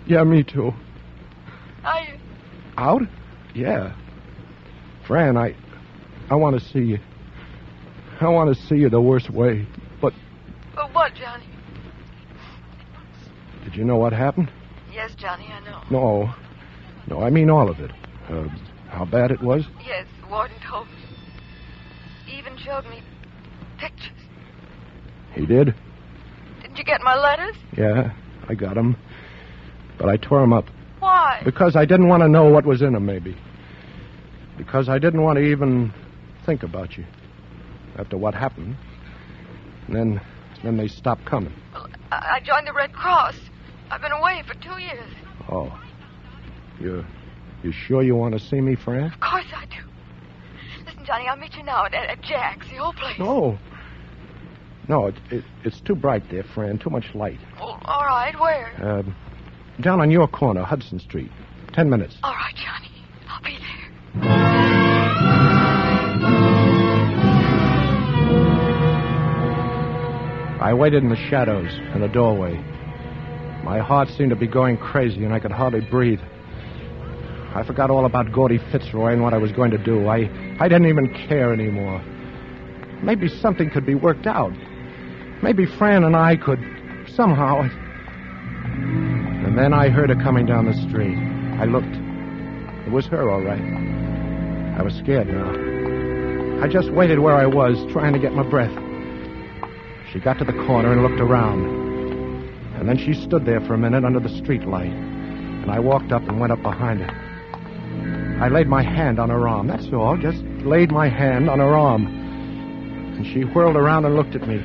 Yeah, me too. Are you... Out? Yeah. Fran, I want to see you. I want to see you the worst way, but... But what, Johnny? Did you know what happened? Yes, Johnny, I know. No, I mean all of it. How bad it was? Yes, Warden told me. He even showed me pictures. He did? Didn't you get my letters? Yeah, I got them. But I tore them up. Why? Because I didn't want to know what was in them, maybe. Because I didn't want to even think about you after what happened. And then they stopped coming. Well, I joined the Red Cross. I've been away for 2 years. Oh. You sure you want to see me, Fran? Of course I do. Listen, Johnny, I'll meet you now at Jack's, the old place. No, it's too bright there, Fran. Too much light. Oh, all right, where? Down on your corner, Hudson Street. 10 minutes. All right, Johnny. I'll be there. I waited in the shadows in the doorway. My heart seemed to be going crazy, and I could hardly breathe. I forgot all about Gordy Fitzroy and what I was going to do. I didn't even care anymore. Maybe something could be worked out. Maybe Fran and I could somehow... And then I heard her coming down the street. I looked. It was her, all right. I was scared now. I just waited where I was, trying to get my breath. She got to the corner and looked around. And then she stood there for a minute under the street light. And I walked up and went up behind her. I laid my hand on her arm, that's all. Just laid my hand on her arm. And she whirled around and looked at me.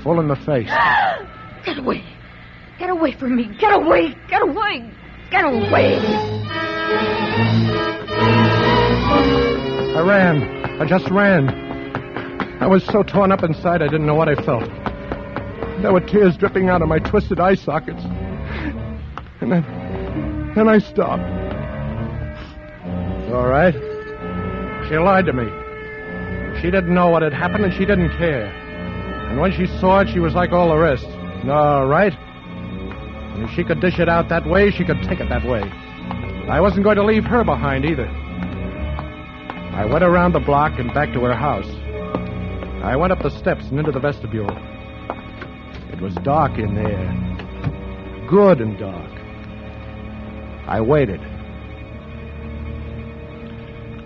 Full in the face. Get away. Get away from me. Get away. Get away. Get away. I ran. I just ran. I was so torn up inside I didn't know what I felt. There were tears dripping out of my twisted eye sockets. And then I stopped. All right. She lied to me. She didn't know what had happened, and she didn't care. And when she saw it, she was like all the rest. All right. And if she could dish it out that way, she could take it that way. I wasn't going to leave her behind either. I went around the block and back to her house. I went up the steps and into the vestibule. It was dark in there. Good and dark. I waited.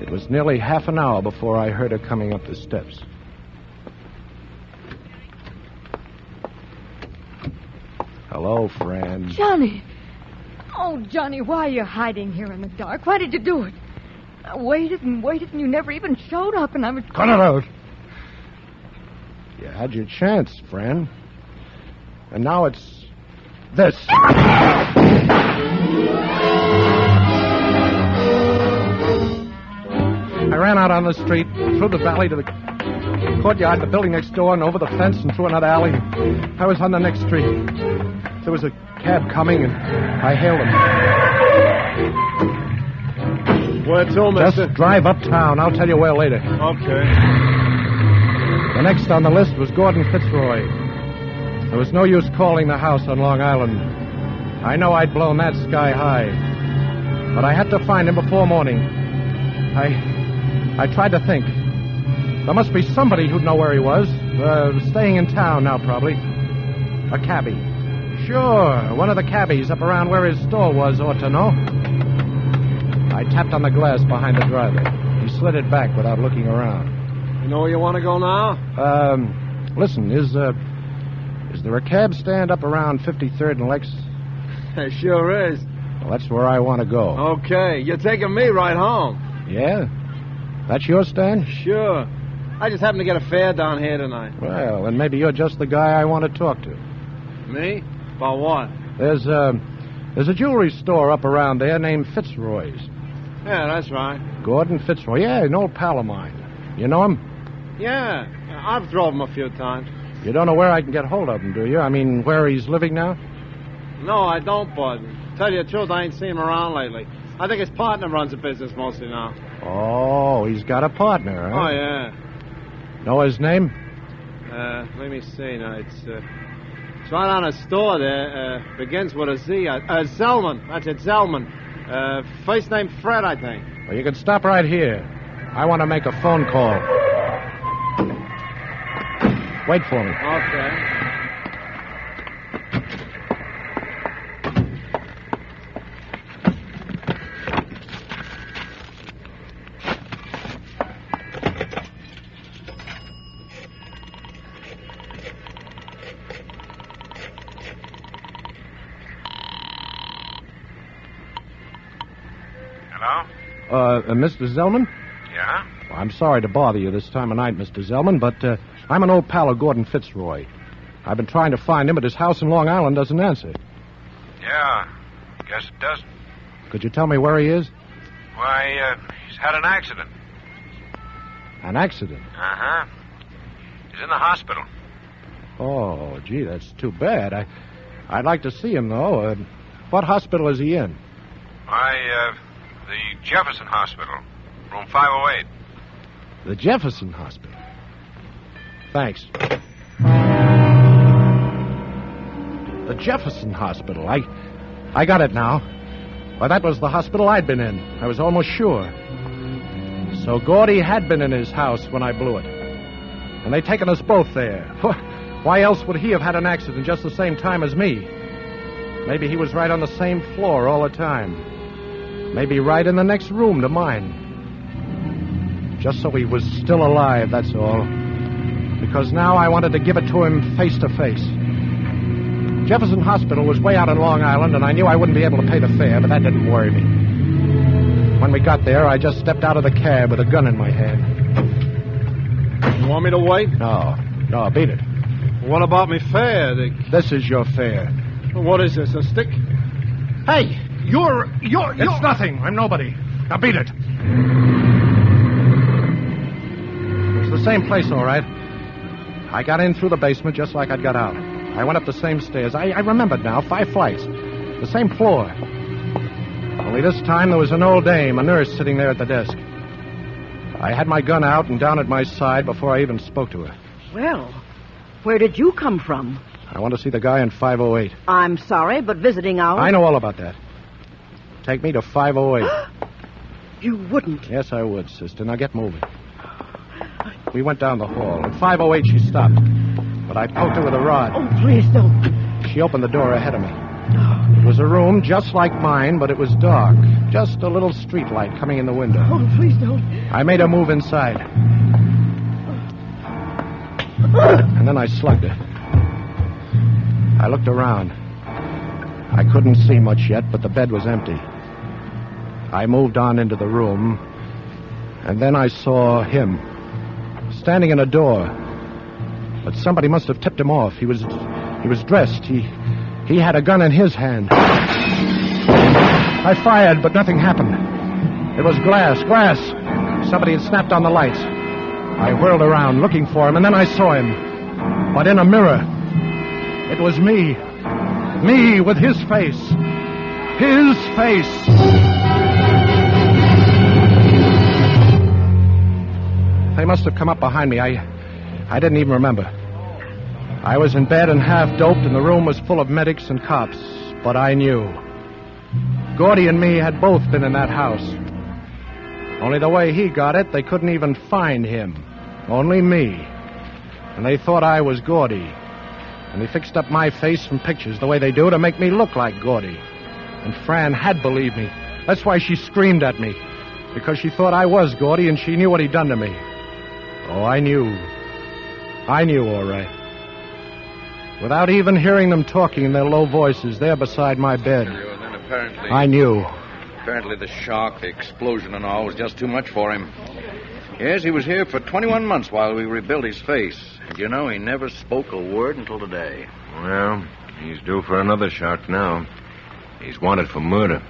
It was nearly half an hour before I heard her coming up the steps. Hello, friend. Johnny. Oh, Johnny, why are you hiding here in the dark? Why did you do it? I waited and waited, and you never even showed up, and I was... Cut it out. You had your chance, friend. And now it's this. I ran out on the street, through the valley to the courtyard, the building next door, and over the fence and through another alley. I was on the next street. There was a cab coming, and I hailed him. Where to, mister? Just drive uptown. I'll tell you where later. Okay. The next on the list was Gordon Fitzroy. There was no use calling the house on Long Island. I know I'd blown that sky high. But I had to find him before morning. I tried to think. There must be somebody who'd know where he was. Staying in town now, probably. A cabbie. Sure, one of the cabbies up around where his store was ought to know. I tapped on the glass behind the driver. He slid it back without looking around. You know where you want to go now? Listen, is there a cab stand up around 53rd and Lex? There sure is. Well, that's where I want to go. Okay, you're taking me right home. Yeah? That's your stand? Sure. I just happened to get a fare down here tonight. Well, then maybe you're just the guy I want to talk to. Me? About what? There's a jewelry store up around there named Fitzroy's. Yeah, that's right. Gordon Fitzroy. Yeah, an old pal of mine. You know him? Yeah, I've drove him a few times. You don't know where I can get hold of him, do you? I mean, where he's living now? No, I don't, bud. Tell you the truth, I ain't seen him around lately. I think his partner runs the business mostly now. Oh, he's got a partner, huh? Oh, yeah. Know his name? Let me see now. It's right on a store there. Begins with a Z. Zellman. That's it, Zellman. First name Fred, I think. Well, you can stop right here. I want to make a phone call. Wait for me. Okay. Mr. Zellman? Yeah? Well, I'm sorry to bother you this time of night, Mr. Zellman, but I'm an old pal of Gordon Fitzroy. I've been trying to find him, but his house in Long Island doesn't answer. Yeah, guess it doesn't. Could you tell me where he is? Why, he's had an accident. An accident? Uh-huh. He's in the hospital. Oh, gee, that's too bad. I'd like to see him, though. What hospital is he in? Why, the Jefferson Hospital, room 508. The Jefferson Hospital? Thanks. The Jefferson Hospital. I got it now. Well, that was the hospital I'd been in. I was almost sure. So Gordy had been in his house when I blew it. And they'd taken us both there. Why else would he have had an accident just the same time as me? Maybe he was right on the same floor all the time. Maybe right in the next room to mine. Just so he was still alive, that's all. Because now I wanted to give it to him face to face. Jefferson Hospital was way out on Long Island, and I knew I wouldn't be able to pay the fare, but that didn't worry me. When we got there, I just stepped out of the cab with a gun in my hand. You want me to wait? No, beat it. What about me fare? This is your fare. What is this, a stick? Hey, you're... It's nothing. I'm nobody. Now beat it. It's the same place, all right. I got in through the basement just like I'd got out. I went up the same stairs. I remembered now, 5 flights. The same floor. Only this time there was an old dame, a nurse, sitting there at the desk. I had my gun out and down at my side before I even spoke to her. Well, where did you come from? I want to see the guy in 508. I'm sorry, but visiting hours... I know all about that. Take me to 508. You wouldn't. Yes, I would, sister. Now get moving. We went down the hall. At 508, she stopped. But I poked her with a rod. Oh, please don't. She opened the door ahead of me. It was a room just like mine, but it was dark. Just a little street light coming in the window. Oh, please don't. I made her move inside. And then I slugged her. I looked around. I couldn't see much yet, but the bed was empty. I moved on into the room, and then I saw him, standing in a door. But somebody must have tipped him off. He was dressed. He had a gun in his hand. I fired, but nothing happened. It was glass. Somebody had snapped on the lights. I whirled around, looking for him, and then I saw him. But in a mirror. It was me. Me with his face. His face. They must have come up behind me. I didn't even remember. I was in bed and half doped, and the room was full of medics and cops. But I knew. Gordy and me had both been in that house. Only the way he got it, they couldn't even find him. Only me. And they thought I was Gordy. And they fixed up my face from pictures the way they do to make me look like Gordy. And Fran had believed me. That's why she screamed at me. Because she thought I was Gordy, and she knew what he'd done to me. Oh, I knew. I knew, all right. Without even hearing them talking in their low voices there beside my bed. I knew. Apparently the shock, the explosion and all was just too much for him. Yes, he was here for 21 months while we rebuilt his face. And you know, he never spoke a word until today. Well, he's due for another shock now. He's wanted for murder.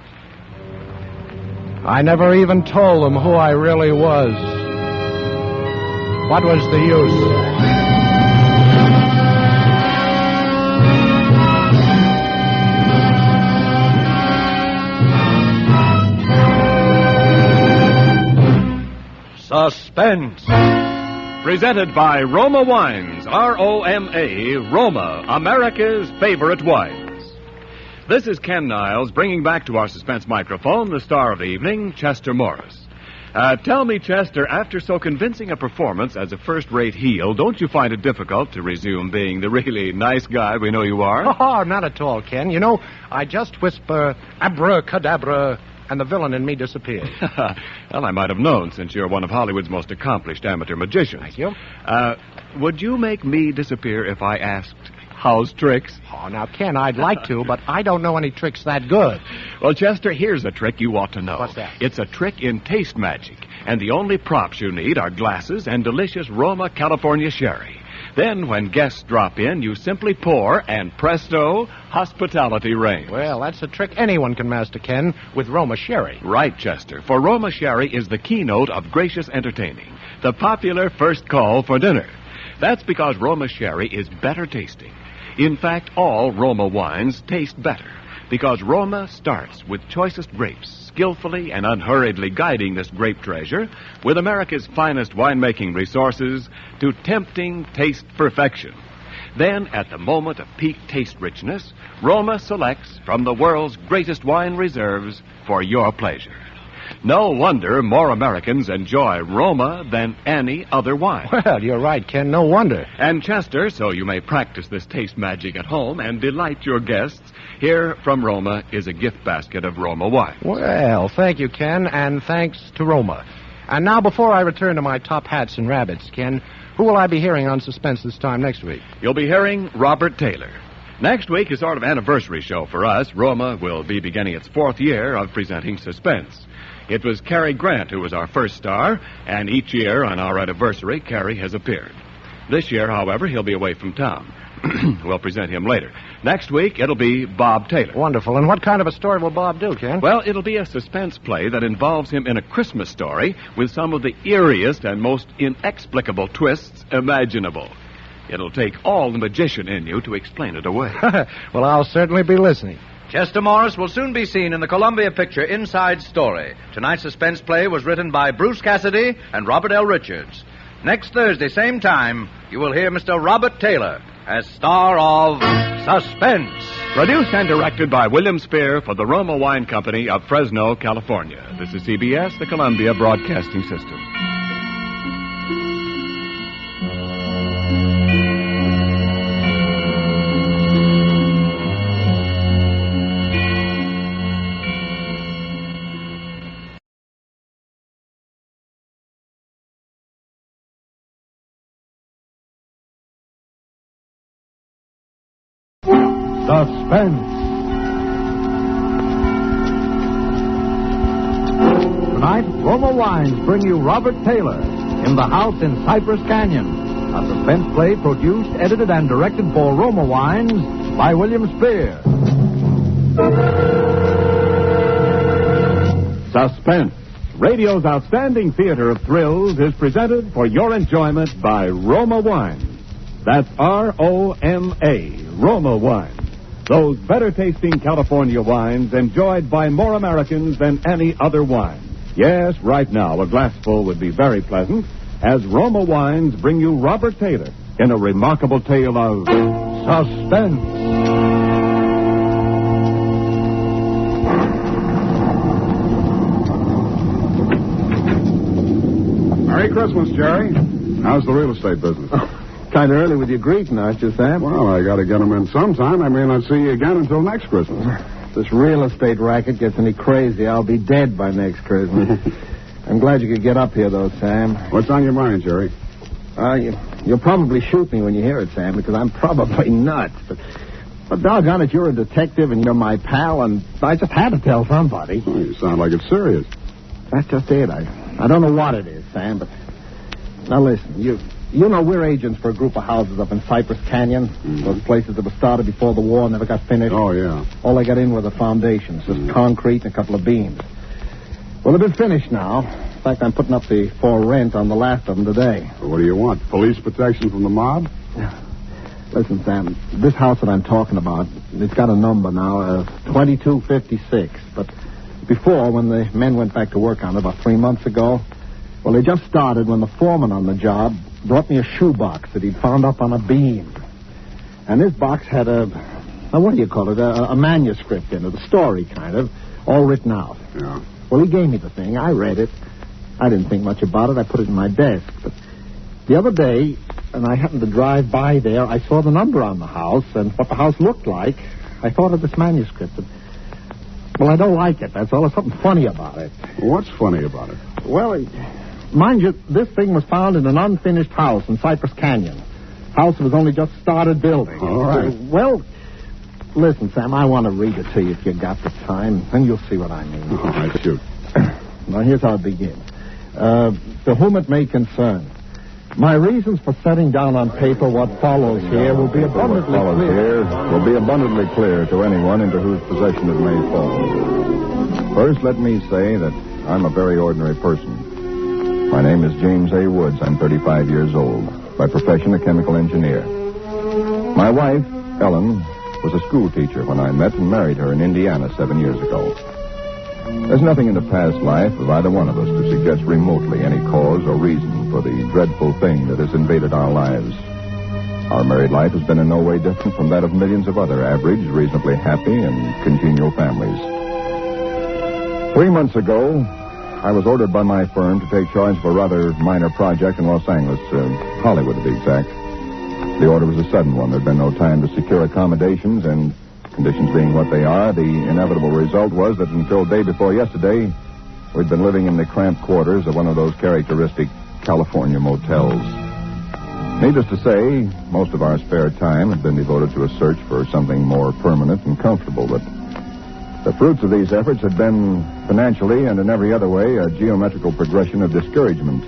I never even told them who I really was. What was the use? Suspense. Presented by Roma Wines, R-O-M-A, Roma, America's favorite wines. This is Ken Niles bringing back to our Suspense microphone the star of the evening, Chester Morris. Tell me, Chester, after so convincing a performance as a first-rate heel, don't you find it difficult to resume being the really nice guy we know you are? Oh, not at all, Ken. You know, I just whisper abracadabra, and the villain in me disappears. Well, I might have known, since you're one of Hollywood's most accomplished amateur magicians. Thank you. Would you make me disappear if I asked, how's tricks? Oh, now, Ken, I'd like to, but I don't know any tricks that good. Well, Chester, here's a trick you ought to know. What's that? It's a trick in taste magic, and the only props you need are glasses and delicious Roma California sherry. Then, when guests drop in, you simply pour, and presto, hospitality reigns. Well, that's a trick anyone can master, Ken, with Roma sherry. Right, Chester, for Roma sherry is the keynote of gracious entertaining, the popular first call for dinner. That's because Roma sherry is better tasting. In fact, all Roma wines taste better, because Roma starts with choicest grapes, skillfully and unhurriedly guiding this grape treasure with America's finest winemaking resources to tempting taste perfection. Then, at the moment of peak taste richness, Roma selects from the world's greatest wine reserves for your pleasure. No wonder more Americans enjoy Roma than any other wine. Well, you're right, Ken. No wonder. And Chester, so you may practice this taste magic at home and delight your guests, here from Roma is a gift basket of Roma wine. Well, thank you, Ken, and thanks to Roma. And now, before I return to my top hats and rabbits, Ken, who will I be hearing on Suspense this time next week? You'll be hearing Robert Taylor. Next week is sort of anniversary show for us. Roma will be beginning its 4th year of presenting Suspense. It was Cary Grant who was our first star, and each year on our anniversary, Cary has appeared. This year, however, he'll be away from town. We'll present him later. Next week, it'll be Bob Taylor. Wonderful. And what kind of a story will Bob do, Ken? Well, it'll be a suspense play that involves him in a Christmas story with some of the eeriest and most inexplicable twists imaginable. It'll take all the magician in you to explain it away. Well, I'll certainly be listening. Chester Morris will soon be seen in the Columbia picture Inside Story. Tonight's suspense play was written by Bruce Cassidy and Robert L. Richards. Next Thursday, same time, you will hear Mr. Robert Taylor as star of Suspense. Produced and directed by William Spear for the Roma Wine Company of Fresno, California. This is CBS, the Columbia Broadcasting System. Suspense. Tonight, Roma Wines bring you Robert Taylor in The House in Cypress Canyon, a suspense play produced, edited, and directed for Roma Wines by William Spear. Suspense, radio's outstanding theater of thrills, is presented for your enjoyment by Roma Wines. That's R-O-M-A, Roma Wines. Those better-tasting California wines enjoyed by more Americans than any other wine. Yes, right now, a glassful would be very pleasant, as Roma Wines bring you Robert Taylor in a remarkable tale of suspense. Merry Christmas, Jerry. How's the real estate business? Kind of early with your greeting, aren't you, Sam? Well, I got to get them in sometime. I may not see you again until next Christmas. If this real estate racket gets any crazy, I'll be dead by next Christmas. I'm glad you could get up here, though, Sam. What's on your mind, Jerry? You'll probably shoot me when you hear it, Sam, because I'm probably nuts. But doggone it, you're a detective and you're my pal, and I just had to tell somebody. Oh, you sound like it's serious. That's just it. I don't know what it is, Sam, but... Now, listen, you know we're agents for a group of houses up in Cypress Canyon. Mm-hmm. Those places that were started before the war never got finished. Oh, yeah. All they got in were the foundations, just concrete and a couple of beams. Well, they've been finished now. In fact, I'm putting up for rent on the last of them today. Well, what do you want? Police protection from the mob? Listen, Sam, this house that I'm talking about, it's got a number now, 2256. But before, when the men went back to work on it about 3 months ago, well, they just started when the foreman on the job brought me a shoebox that he'd found up on a beam. And this box had what do you call it, a manuscript in it, a story kind of, all written out. Yeah. Well, he gave me the thing. I read it. I didn't think much about it. I put it in my desk. But the other day, and I happened to drive by there, I saw the number on the house and what the house looked like. I thought of this manuscript. Well, I don't like it. That's all. There's something funny about it. What's funny about it? Well, mind you, this thing was found in an unfinished house in Cypress Canyon. House was only just started building. All right. Well, listen, Sam, I want to read it to you if you got the time, and you'll see what I mean. All right, shoot. Now, here's how it begins. To whom it may concern, my reasons for setting down on paper what follows here will be abundantly clear. Will be abundantly clear to anyone into whose possession it may fall. First, let me say that I'm a very ordinary person. My name is James A. Woods. I'm 35 years old. By profession, a chemical engineer. My wife, Ellen, was a school teacher when I met and married her in Indiana 7 years ago. There's nothing in the past life of either one of us to suggest remotely any cause or reason for the dreadful thing that has invaded our lives. Our married life has been in no way different from that of millions of other average, reasonably happy, and congenial families. 3 months ago, I was ordered by my firm to take charge of a rather minor project in Los Angeles, Hollywood to be exact. The order was a sudden one. There'd been no time to secure accommodations, and conditions being what they are, the inevitable result was that until day before yesterday, we'd been living in the cramped quarters of one of those characteristic California motels. Needless to say, most of our spare time had been devoted to a search for something more permanent and comfortable, but the fruits of these efforts had been, financially and in every other way, a geometrical progression of discouragement.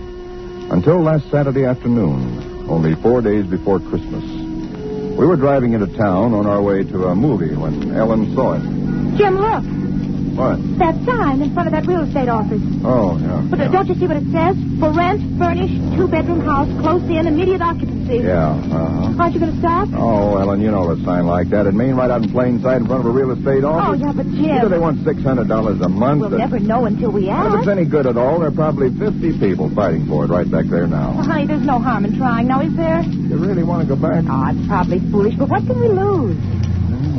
Until last Saturday afternoon, only 4 days before Christmas. We were driving into town on our way to a movie when Ellen saw it. Jim, look. What? That sign in front of that real estate office. Oh, yeah. But don't you see what it says? For rent, furnished, 2-bedroom house, close in, immediate occupancy. Yeah, uh-huh. Aren't you going to stop? Oh, Ellen, you know a sign like that. It mean right out in plain sight in front of a real estate office. Oh, yeah, but Jim... Either they want $600 a month... We'll never know until we ask. If it's any good at all, there are probably 50 people fighting for it right back there now. Well, honey, there's no harm in trying now, is there? You really want to go back? Oh, it's probably foolish, but what can we lose?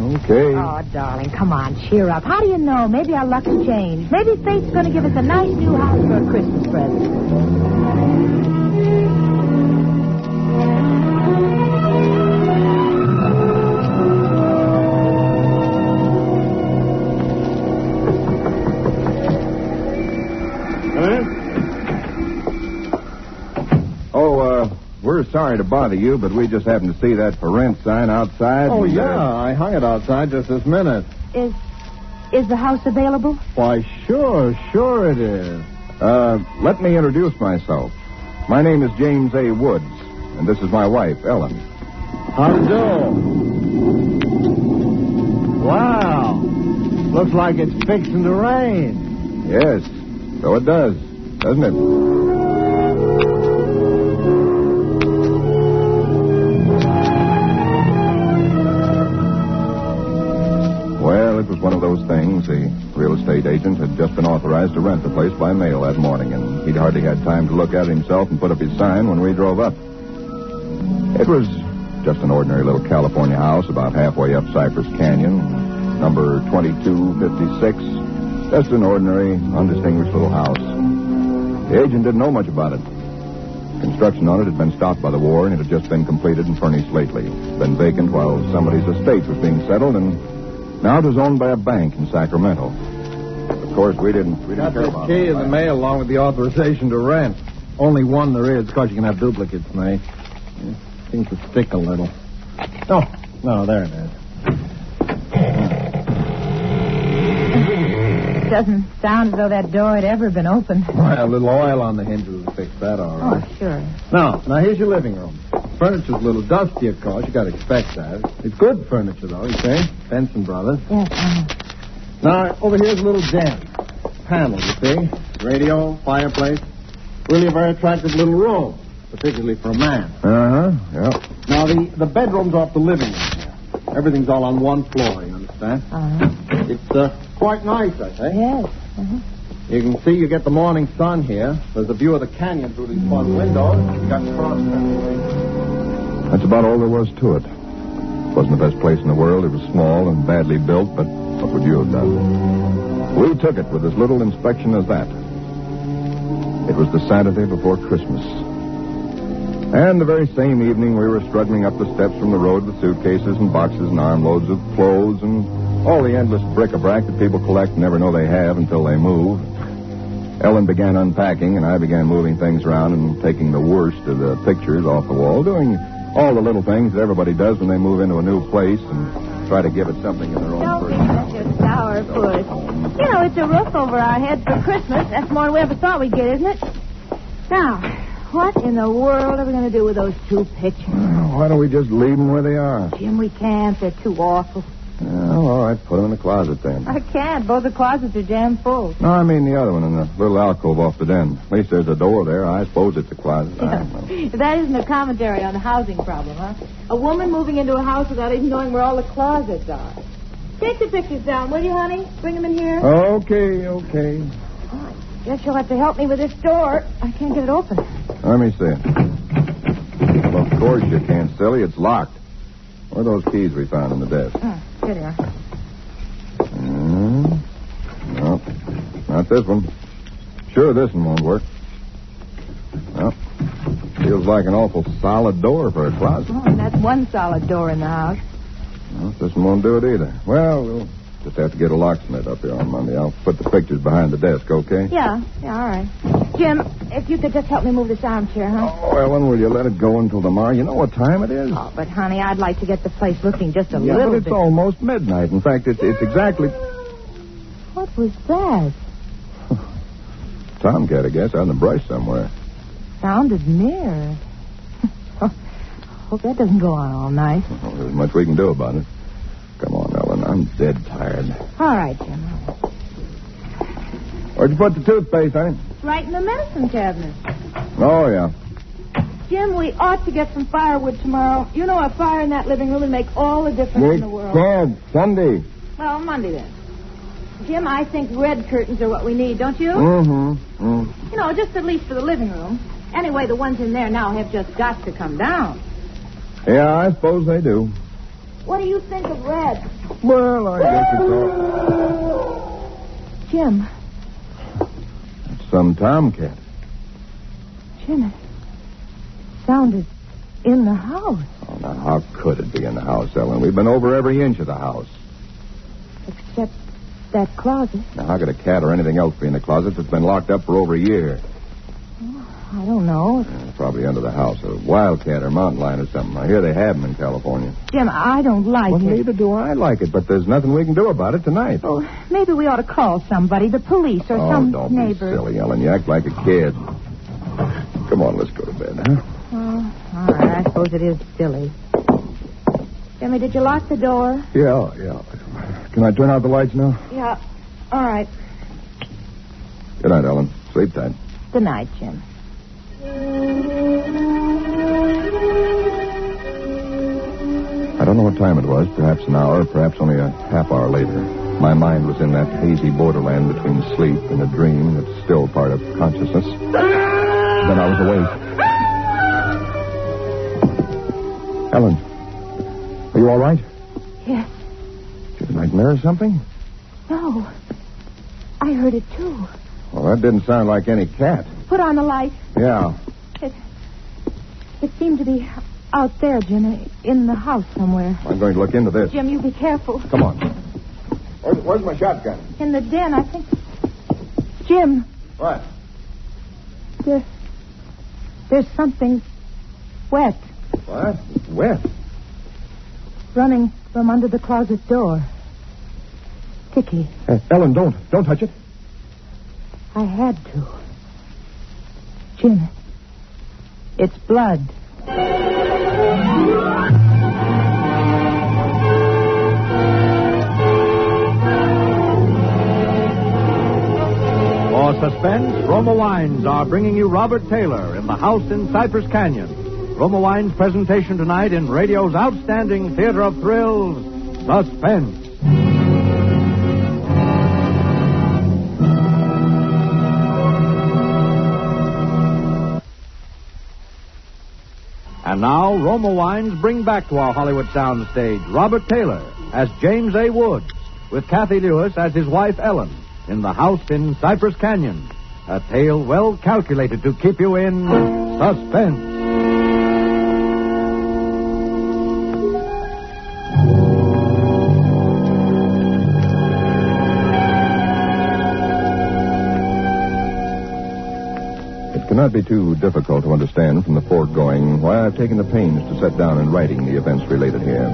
Okay. Oh, darling, come on, cheer up. How do you know? Maybe our luck's changed. Maybe fate's going to give us a nice new house for a Christmas present. We're sorry to bother you, but we just happened to see that for rent sign outside. Oh, yeah. I hung it outside just this minute. Is the house available? Why, sure it is. Let me introduce myself. My name is James A. Woods, and this is my wife, Ellen. How do you do? Wow. Looks like it's fixing to rain. Yes, so it does, doesn't it? Well, it was one of those things. The real estate agent had just been authorized to rent the place by mail that morning, and he'd hardly had time to look at it himself and put up his sign when we drove up. It was just an ordinary little California house about halfway up Cypress Canyon, number 2256. Just an ordinary, undistinguished little house. The agent didn't know much about it. Construction on it had been stopped by the war, and it had just been completed and furnished lately. Been vacant while somebody's estate was being settled, and now it was owned by a bank in Sacramento. Of course, we didn't got care the about key it. in the mail along with the authorization to rent. Only one there is, because you can have duplicates made. It seems to stick a little. Oh, no, there it is. It doesn't sound as though that door had ever been opened. Well, a little oil on the hinges will fix that all right. Oh, sure. Now, here's your living room. Furniture's a little dusty, of course. You got to expect that. It's good furniture, though, you see. Benson Brothers. Yes, Now, over here's a little den. Panel, you see. Radio, fireplace. Really a very attractive little room, particularly for a man. Uh-huh, yeah. Now, the bedroom's off the living room here. Everything's all on one floor, you understand? Uh-huh. It's quite nice, I think. Yes. Uh-huh. You can see you get the morning sun here. There's a view of the canyon through these front windows. You got cross country. That's about all there was to it. It wasn't the best place in the world. It was small and badly built, but what would you have done? We took it with as little inspection as that. It was the Saturday before Christmas. And the very same evening, we were struggling up the steps from the road with suitcases and boxes and armloads of clothes and all the endless bric-a-brac that people collect and never know they have until they move. Ellen began unpacking, and I began moving things around and taking the worst of the pictures off the wall, doing all the little things that everybody does when they move into a new place and try to give it something in their own Don't be personality. such a sourpuss. You know, it's a roof over our heads for Christmas. That's more than we ever thought we'd get, isn't it? Now, what in the world are we going to do with those 2 pictures? Why don't we just leave them where they are? Jim, we can't. They're too awful. Oh, all right, put them in the closet then. I can't. Both the closets are jammed full. No, I mean the other one in the little alcove off the den. At least there's a door there. I suppose it's a closet. I don't know. That isn't a commentary on the housing problem, huh? A woman moving into a house without even knowing where all the closets are. Take the pictures down, will you, honey? Bring them in here. Okay. Oh, guess you'll have to help me with this door. I can't get it open. Let me see it. Well, of course you can't, silly. It's locked. Where are those keys we found in the desk? Here they are. No, not this one. Sure, this one won't work. Well, feels like an awful solid door for a closet. Oh, and that's one solid door in the house. Well, this one won't do it either. Well, we'll just have to get a locksmith up here on Monday. I'll put the pictures behind the desk, okay? Yeah, all right. Jim, if you could just help me move this armchair, huh? Oh, Ellen, will you let it go until tomorrow? You know what time it is? Oh, but, honey, I'd like to get the place looking just a Yeah, little but it's bit. almost midnight. In fact, it's exactly... What was that? Tomcat, I guess, out in the brush somewhere. Sounded near. Hope that doesn't go on all night. Well, there's much we can do about it. Come on, Ellen. I'm dead tired. All right, Jim. Where'd you put the toothpaste, honey? Right in the medicine cabinet. Oh, yeah. Jim, we ought to get some firewood tomorrow. You know, a fire in that living room would make all the difference in the world. Dad, Sunday. Well, Monday then. Jim, I think red curtains are what we need, don't you? Mm-hmm. You know, just at least for the living room. Anyway, the ones in there now have just got to come down. Yeah, I suppose they do. What do you think of red? Well, I guess it's all... Jim. It's some tomcat. Jim, it sounded in the house. Oh, now, how could it be in the house, Ellen? We've been over every inch of the house. Except that closet. Now, how could a cat or anything else be in the closet that's been locked up for over a year? I don't know. Probably under the house. A wildcat or mountain lion or something. I hear they have them in California. Jim, I don't like Well, it. neither do I like it, but there's nothing we can do about it tonight. Oh, maybe we ought to call somebody, the police or some don't neighbor. be silly, Ellen. You act like a kid. Come on, let's go to bed, huh? Oh, all right. I suppose it is silly. Jimmy, did you lock the door? Yeah. Can I turn out the lights now? Yeah. All right. Good night, Ellen. Sleep tight. Good night, Jim. I don't know what time it was. Perhaps an hour, perhaps only a half hour later. My mind was in that hazy borderland between sleep and a dream that's still part of consciousness. Then I was awake. Ellen, are you all right? Yes. Did you nightmare or something? No. I heard it, too. Well, that didn't sound like any cat. Put on the light. Yeah. It seemed to be out there, Jim, in the house somewhere. I'm going to look into this. Jim, you be careful. Come on. Where's my shotgun? In the den, I think. Jim. What? There's something wet. What? Wet? Running from under the closet door. Dickie. Ellen, don't touch it. I had to. Jim, it's blood. For Suspense, Roma Wines are bringing you Robert Taylor in The House in Cypress Canyon. Roma Wines' presentation tonight in radio's outstanding theater of thrills, Suspense. And now, Roma Wines bring back to our Hollywood soundstage Robert Taylor as James A. Woods, with Kathy Lewis as his wife Ellen, in The House in Cypress Canyon. A tale well calculated to keep you in suspense. It cannot be too difficult to understand from the foregoing why I've taken the pains to set down in writing the events related here.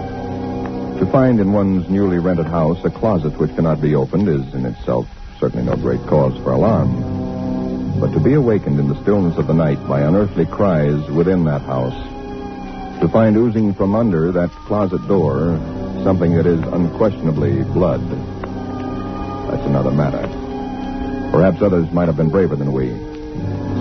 To find in one's newly rented house a closet which cannot be opened is in itself certainly no great cause for alarm. But to be awakened in the stillness of the night by unearthly cries within that house, to find oozing from under that closet door something that is unquestionably blood, that's another matter. Perhaps others might have been braver than we.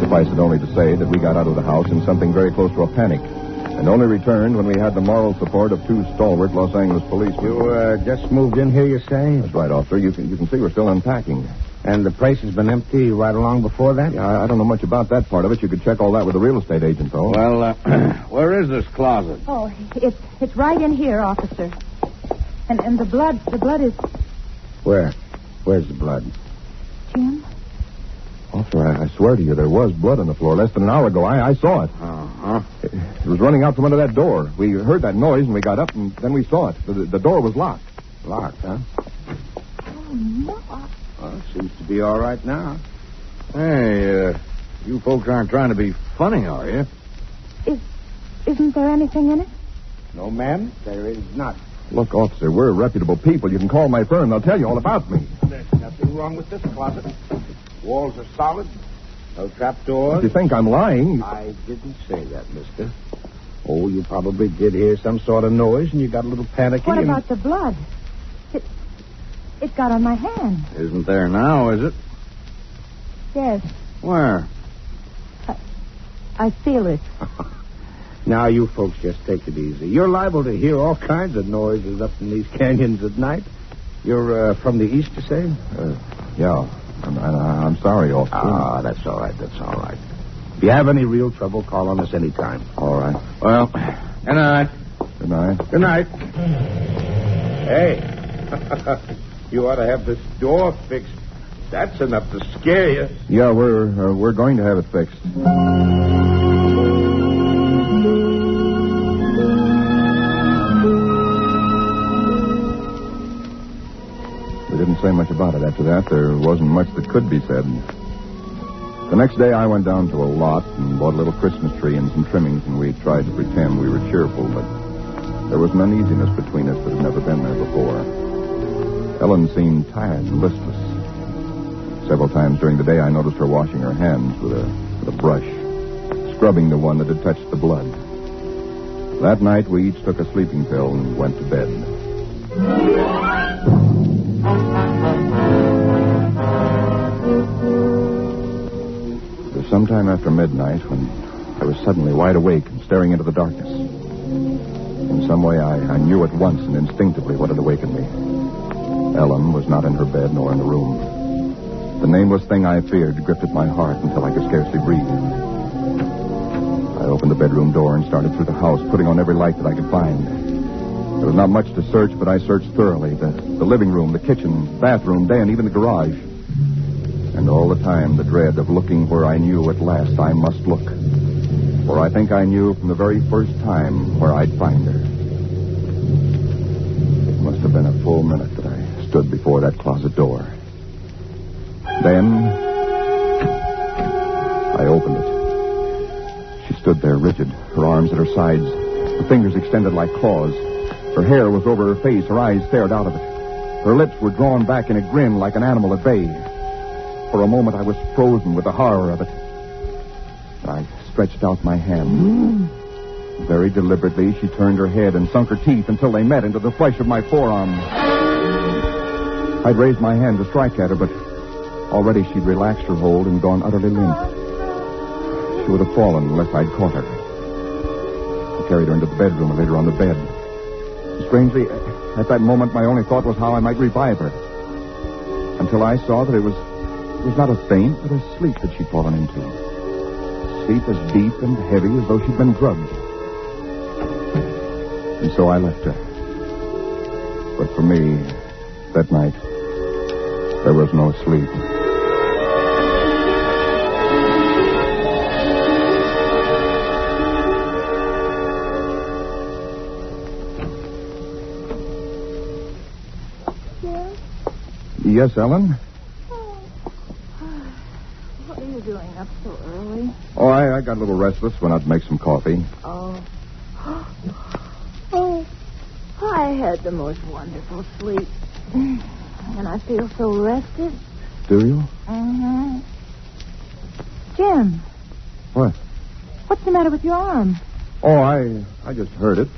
Suffice it only to say that we got out of the house in something very close to a panic, and only returned when we had the moral support of two stalwart Los Angeles policemen. You just moved in here, you say? That's right, officer. You can see we're still unpacking. And the place has been empty right along before that? Yeah, I don't know much about that part of it. You could check all that with the real estate agent, though. Well, where is this closet? Oh, it's right in here, officer. And the blood is... Where? Where's the blood? Jim? Officer, I swear to you, there was blood on the floor less than an hour ago. I saw it. Uh-huh. It was running out from under that door. We heard that noise, and we got up, and then we saw it. The door was locked. Locked, huh? Oh, no. Well, it seems to be all right now. Hey, You folks aren't trying to be funny, are you? Isn't there anything in it? No, ma'am, there is not. Look, officer, we're reputable people. You can call my firm. They'll tell you all about me. There's nothing wrong with this closet. Walls are solid. No trapdoors. If you think I'm lying... I didn't say that, mister. Oh, you probably did hear some sort of noise and you got a little panicky. What about the blood? It got on my hand. Isn't there now, is it? Yes. Where? I feel it. Now, you folks just take it easy. You're liable to hear all kinds of noises up in these canyons at night. You're from the east, you say? Yeah. I'm sorry, officer. Ah, that's all right. If you have any real trouble, call on us anytime. All right. Well, good night. Good night. Good night. Hey, you ought to have this door fixed. That's enough to scare you. Yeah, we're going to have it fixed. We didn't say much about it after that. There wasn't much that could be said. The next day I went down to a lot and bought a little Christmas tree and some trimmings, and we tried to pretend we were cheerful, but there was an uneasiness between us that had never been there before. Ellen seemed tired and listless. Several times during the day I noticed her washing her hands with a brush, scrubbing the one that had touched the blood. That night we each took a sleeping pill and went to bed. It was sometime after midnight when I was suddenly wide awake and staring into the darkness. In some way, I knew at once and instinctively what had awakened me. Ellen was not in her bed nor in the room. The nameless thing I feared gripped at my heart until I could scarcely breathe. I opened the bedroom door and started through the house, putting on every light that I could find. There was not much to search, but I searched thoroughly. The living room, the kitchen, bathroom, den, even the garage. And all the time, the dread of looking where I knew at last I must look. For I think I knew from the very first time where I'd find her. It must have been a full minute that I stood before that closet door. Then I opened it. She stood there rigid, her arms at her sides, her fingers extended like claws. Her hair was over her face, her eyes stared out of it. Her lips were drawn back in a grin like an animal at bay. For a moment I was frozen with the horror of it. I stretched out my hand. Very deliberately, she turned her head and sunk her teeth until they met into the flesh of my forearm. I'd raised my hand to strike at her, but already she'd relaxed her hold and gone utterly limp. She would have fallen unless I'd caught her. I carried her into the bedroom and laid her on the bed. Strangely, at that moment, my only thought was how I might revive her. Until I saw that it was not a faint, but a sleep that she'd fallen into. Sleep as deep and heavy as though she'd been drugged. And so I left her. But for me, that night, there was no sleep. Yes, Ellen? What are you doing up so early? Oh, I got a little restless. Went out to make some coffee. Oh, I had the most wonderful sleep. And I feel so rested. Do you? Mm-hmm. Jim. What? What's the matter with your arm? Oh, I just heard it.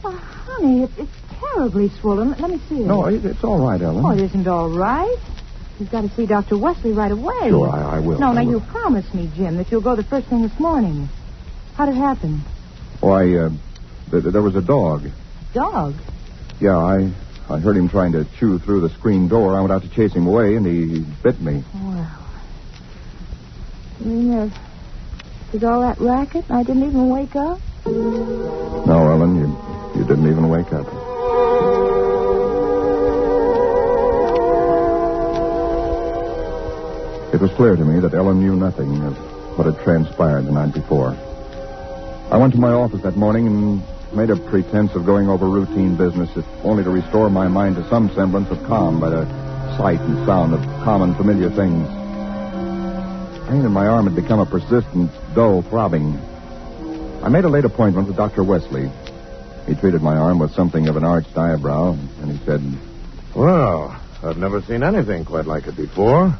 Oh, honey, it's terribly swollen. Let me see it. No, it's all right, Ellen. Oh, it isn't all right. You've got to see Dr. Wesley right away. Sure, I will. No, I will. You promised me, Jim, that you'll go the first thing this morning. How did it happen? Oh, there was a dog. Dog? Yeah, I heard him trying to chew through the screen door. I went out to chase him away, and he bit me. Well, you mean there's all that racket and I didn't even wake up? No, Ellen, you didn't even wake up. It was clear to me that Ellen knew nothing of what had transpired the night before. I went to my office that morning and made a pretense of going over routine business, if only to restore my mind to some semblance of calm by the sight and sound of common, familiar things. pain in my arm had become a persistent, dull throbbing. I made a late appointment with Dr. Wesley. He treated my arm with something of an arched eyebrow, and he said, Well, I've never seen anything quite like it before.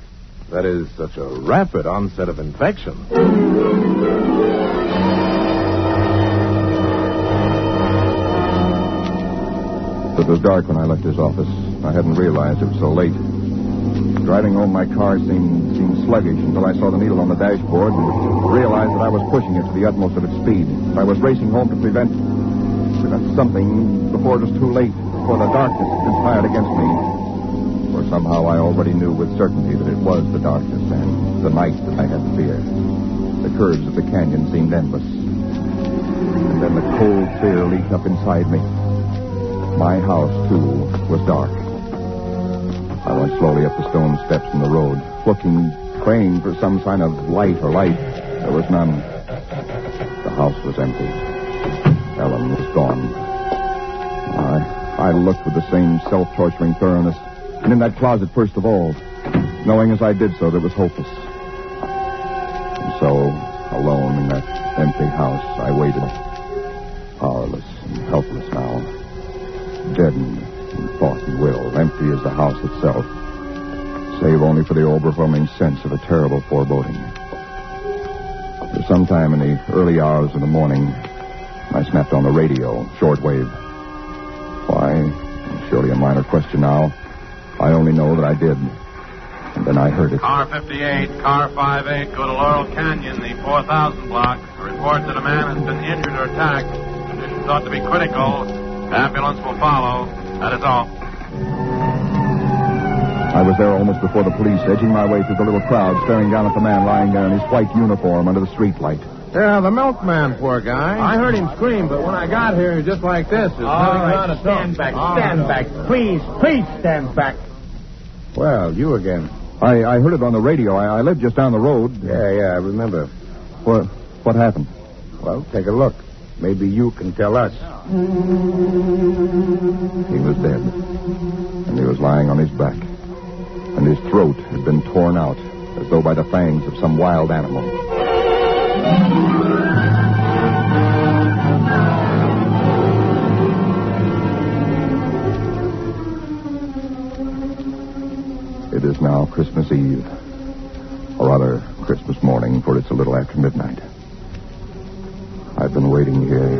That is, such a rapid onset of infection. It was dark when I left his office. I hadn't realized it was so late. Driving home, my car seemed sluggish until I saw the needle on the dashboard and realized that I was pushing it to the utmost of its speed. I was racing home to prevent something before it was too late, before the darkness conspired against me. For somehow I already knew with certainty that it was the darkness and the night that I had to fear. The curves of the canyon seemed endless. And then the cold fear leaped up inside me. My house, too, was dark. I went slowly up the stone steps in the road, looking, praying for some sign of light or life. There was none. The house was empty. Ellen was gone. I looked with the same self-torturing thoroughness, and in that closet first of all, knowing as I did so that it was hopeless. And so, alone in that empty house, I waited, powerless and helpless now, deadened in thought and will, empty as the house itself, save only for the overwhelming sense of a terrible foreboding. Sometime in the early hours of the morning, I snapped on the radio, shortwave. Why? Surely a minor question now. I only know that I did. And then I heard it. Car 58, car 58, go to Laurel Canyon, the 4000 block. A report that a man has been injured or attacked. Condition thought to be critical. Ambulance will follow. That is all. I was there almost before the police, edging my way through the little crowd, staring down at the man lying there in his white uniform under the streetlight. Yeah, the milkman, poor guy. I heard him scream, but when I got here, he was just like this. All right, stand back, stand back. Please stand back. Well, you again. I heard it on the radio. I lived just down the road. Yeah, I remember. What happened? Well, take a look. Maybe you can tell us. He was dead. And he was lying on his back. And his throat had been torn out, as though by the fangs of some wild animal. It is now Christmas Eve, or rather Christmas morning, for it's a little after midnight. I've been waiting here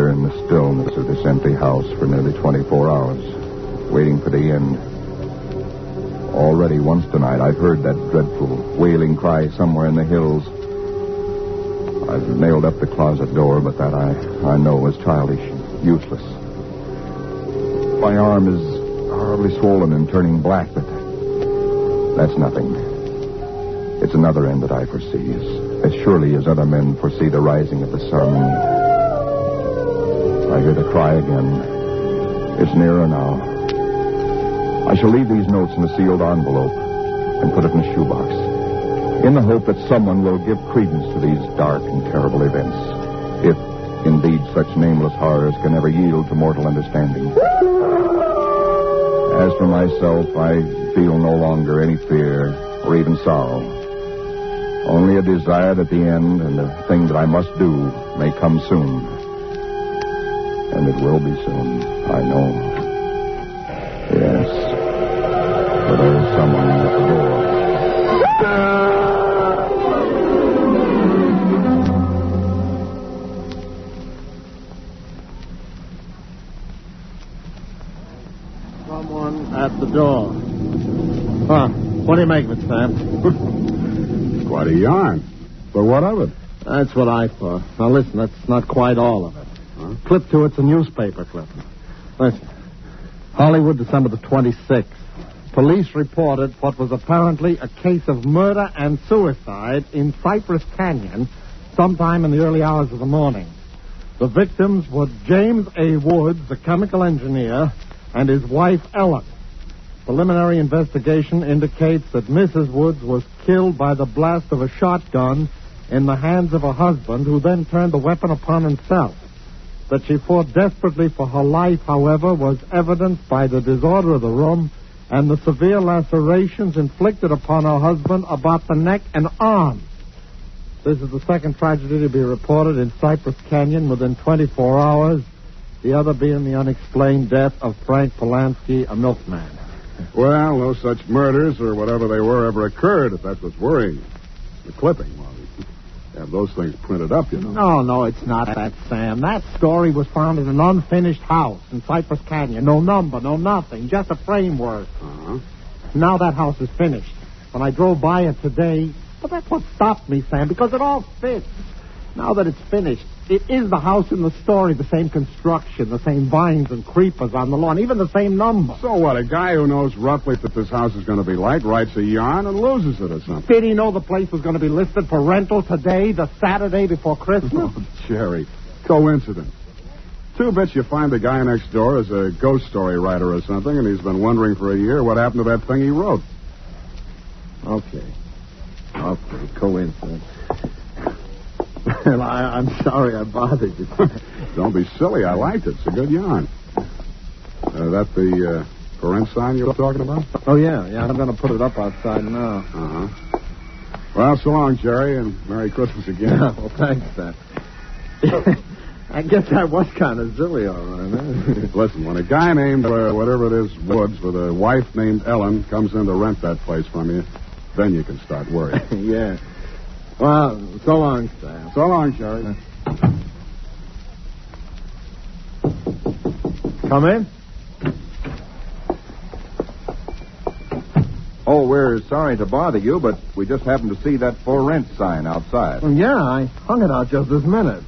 in the stillness of this empty house for nearly 24 hours, waiting for the end. Already once tonight I've heard that dreadful wailing cry somewhere in the hills. I've nailed up the closet door, but that I know is childish, useless. My arm is horribly swollen and turning black, but that's nothing. It's another end that I foresee, as surely as other men foresee the rising of the sun. I hear the cry again. It's nearer now. I shall leave these notes in a sealed envelope and put it in a shoebox, in the hope that someone will give credence to these dark and terrible events, if indeed such nameless horrors can ever yield to mortal understanding. As for myself, I feel no longer any fear or even sorrow, only a desire that the end and the thing that I must do may come soon. And it will be soon, I know. Yes. For there is someone at the door. Someone at the door. Huh. What do you make of it, Sam? Quite a yarn. But what of it? That's what I thought. Now, listen, that's not quite all of it. Huh? Clip to it's a newspaper clipping. Listen. Hollywood, December the 26th. Police reported what was apparently a case of murder and suicide in Cypress Canyon sometime in the early hours of the morning. The victims were James A. Woods, a chemical engineer, and his wife, Ellen. Preliminary investigation indicates that Mrs. Woods was killed by the blast of a shotgun in the hands of her husband, who then turned the weapon upon himself. That she fought desperately for her life, however, was evidenced by the disorder of the room and the severe lacerations inflicted upon her husband about the neck and arm. This is the second tragedy to be reported in Cypress Canyon within 24 hours, the other being the unexplained death of Frank Polanski, a milkman. Well, no such murders or whatever they were ever occurred, if that's what's worrying. The clipping, well, they have those things printed up, you know. No, it's not that, Sam. That story was found in an unfinished house in Cypress Canyon. No number, no nothing, just a framework. Uh-huh. Now that house is finished. When I drove by it today, well, that's what stopped me, Sam, because it all fits. Now that it's finished, it is the house in the story, the same construction, the same vines and creepers on the lawn, even the same number. So what, a guy who knows roughly what this house is going to be like writes a yarn and loses it or something? Did he know the place was going to be listed for rental today, the Saturday before Christmas? Oh, Jerry, coincidence. 2 bits you find the guy next door is a ghost story writer or something, and he's been wondering for a year what happened to that thing he wrote. Okay, coincidence. Well, I'm sorry I bothered you. Don't be silly. I liked it. It's a good yarn. That the for rent sign you were talking about? Oh, yeah. I'm going to put it up outside now. Uh-huh. Well, so long, Jerry, and Merry Christmas again. Well, thanks, Sam. I guess that was kind of silly, all right, huh? Listen, when a guy named, whatever it is, Woods, with a wife named Ellen, comes in to rent that place from you, then you can start worrying. Yeah. Well, so long, Sam. So long, Jerry. Come in. Oh, we're sorry to bother you, but we just happened to see that for rent sign outside. Well, yeah, I hung it out just this minute.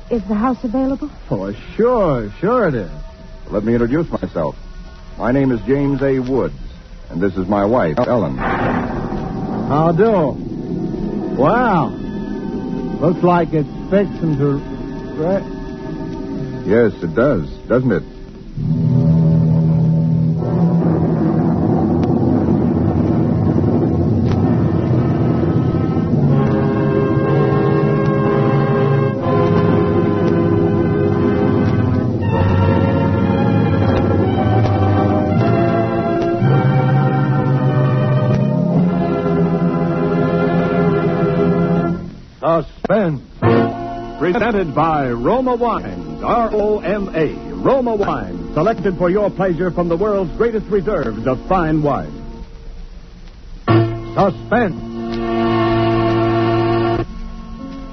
Is the house available? Oh, sure it is. Let me introduce myself. My name is James A. Woods, and this is my wife, Ellen. How do? Wow. Looks like it's fixing to... Yes, it does, doesn't it? Suspense. Presented by Roma Wines, R-O-M-A, Roma Wines, selected for your pleasure from the world's greatest reserves of fine wine. Suspense.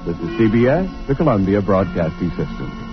This is CBS, the Columbia Broadcasting System.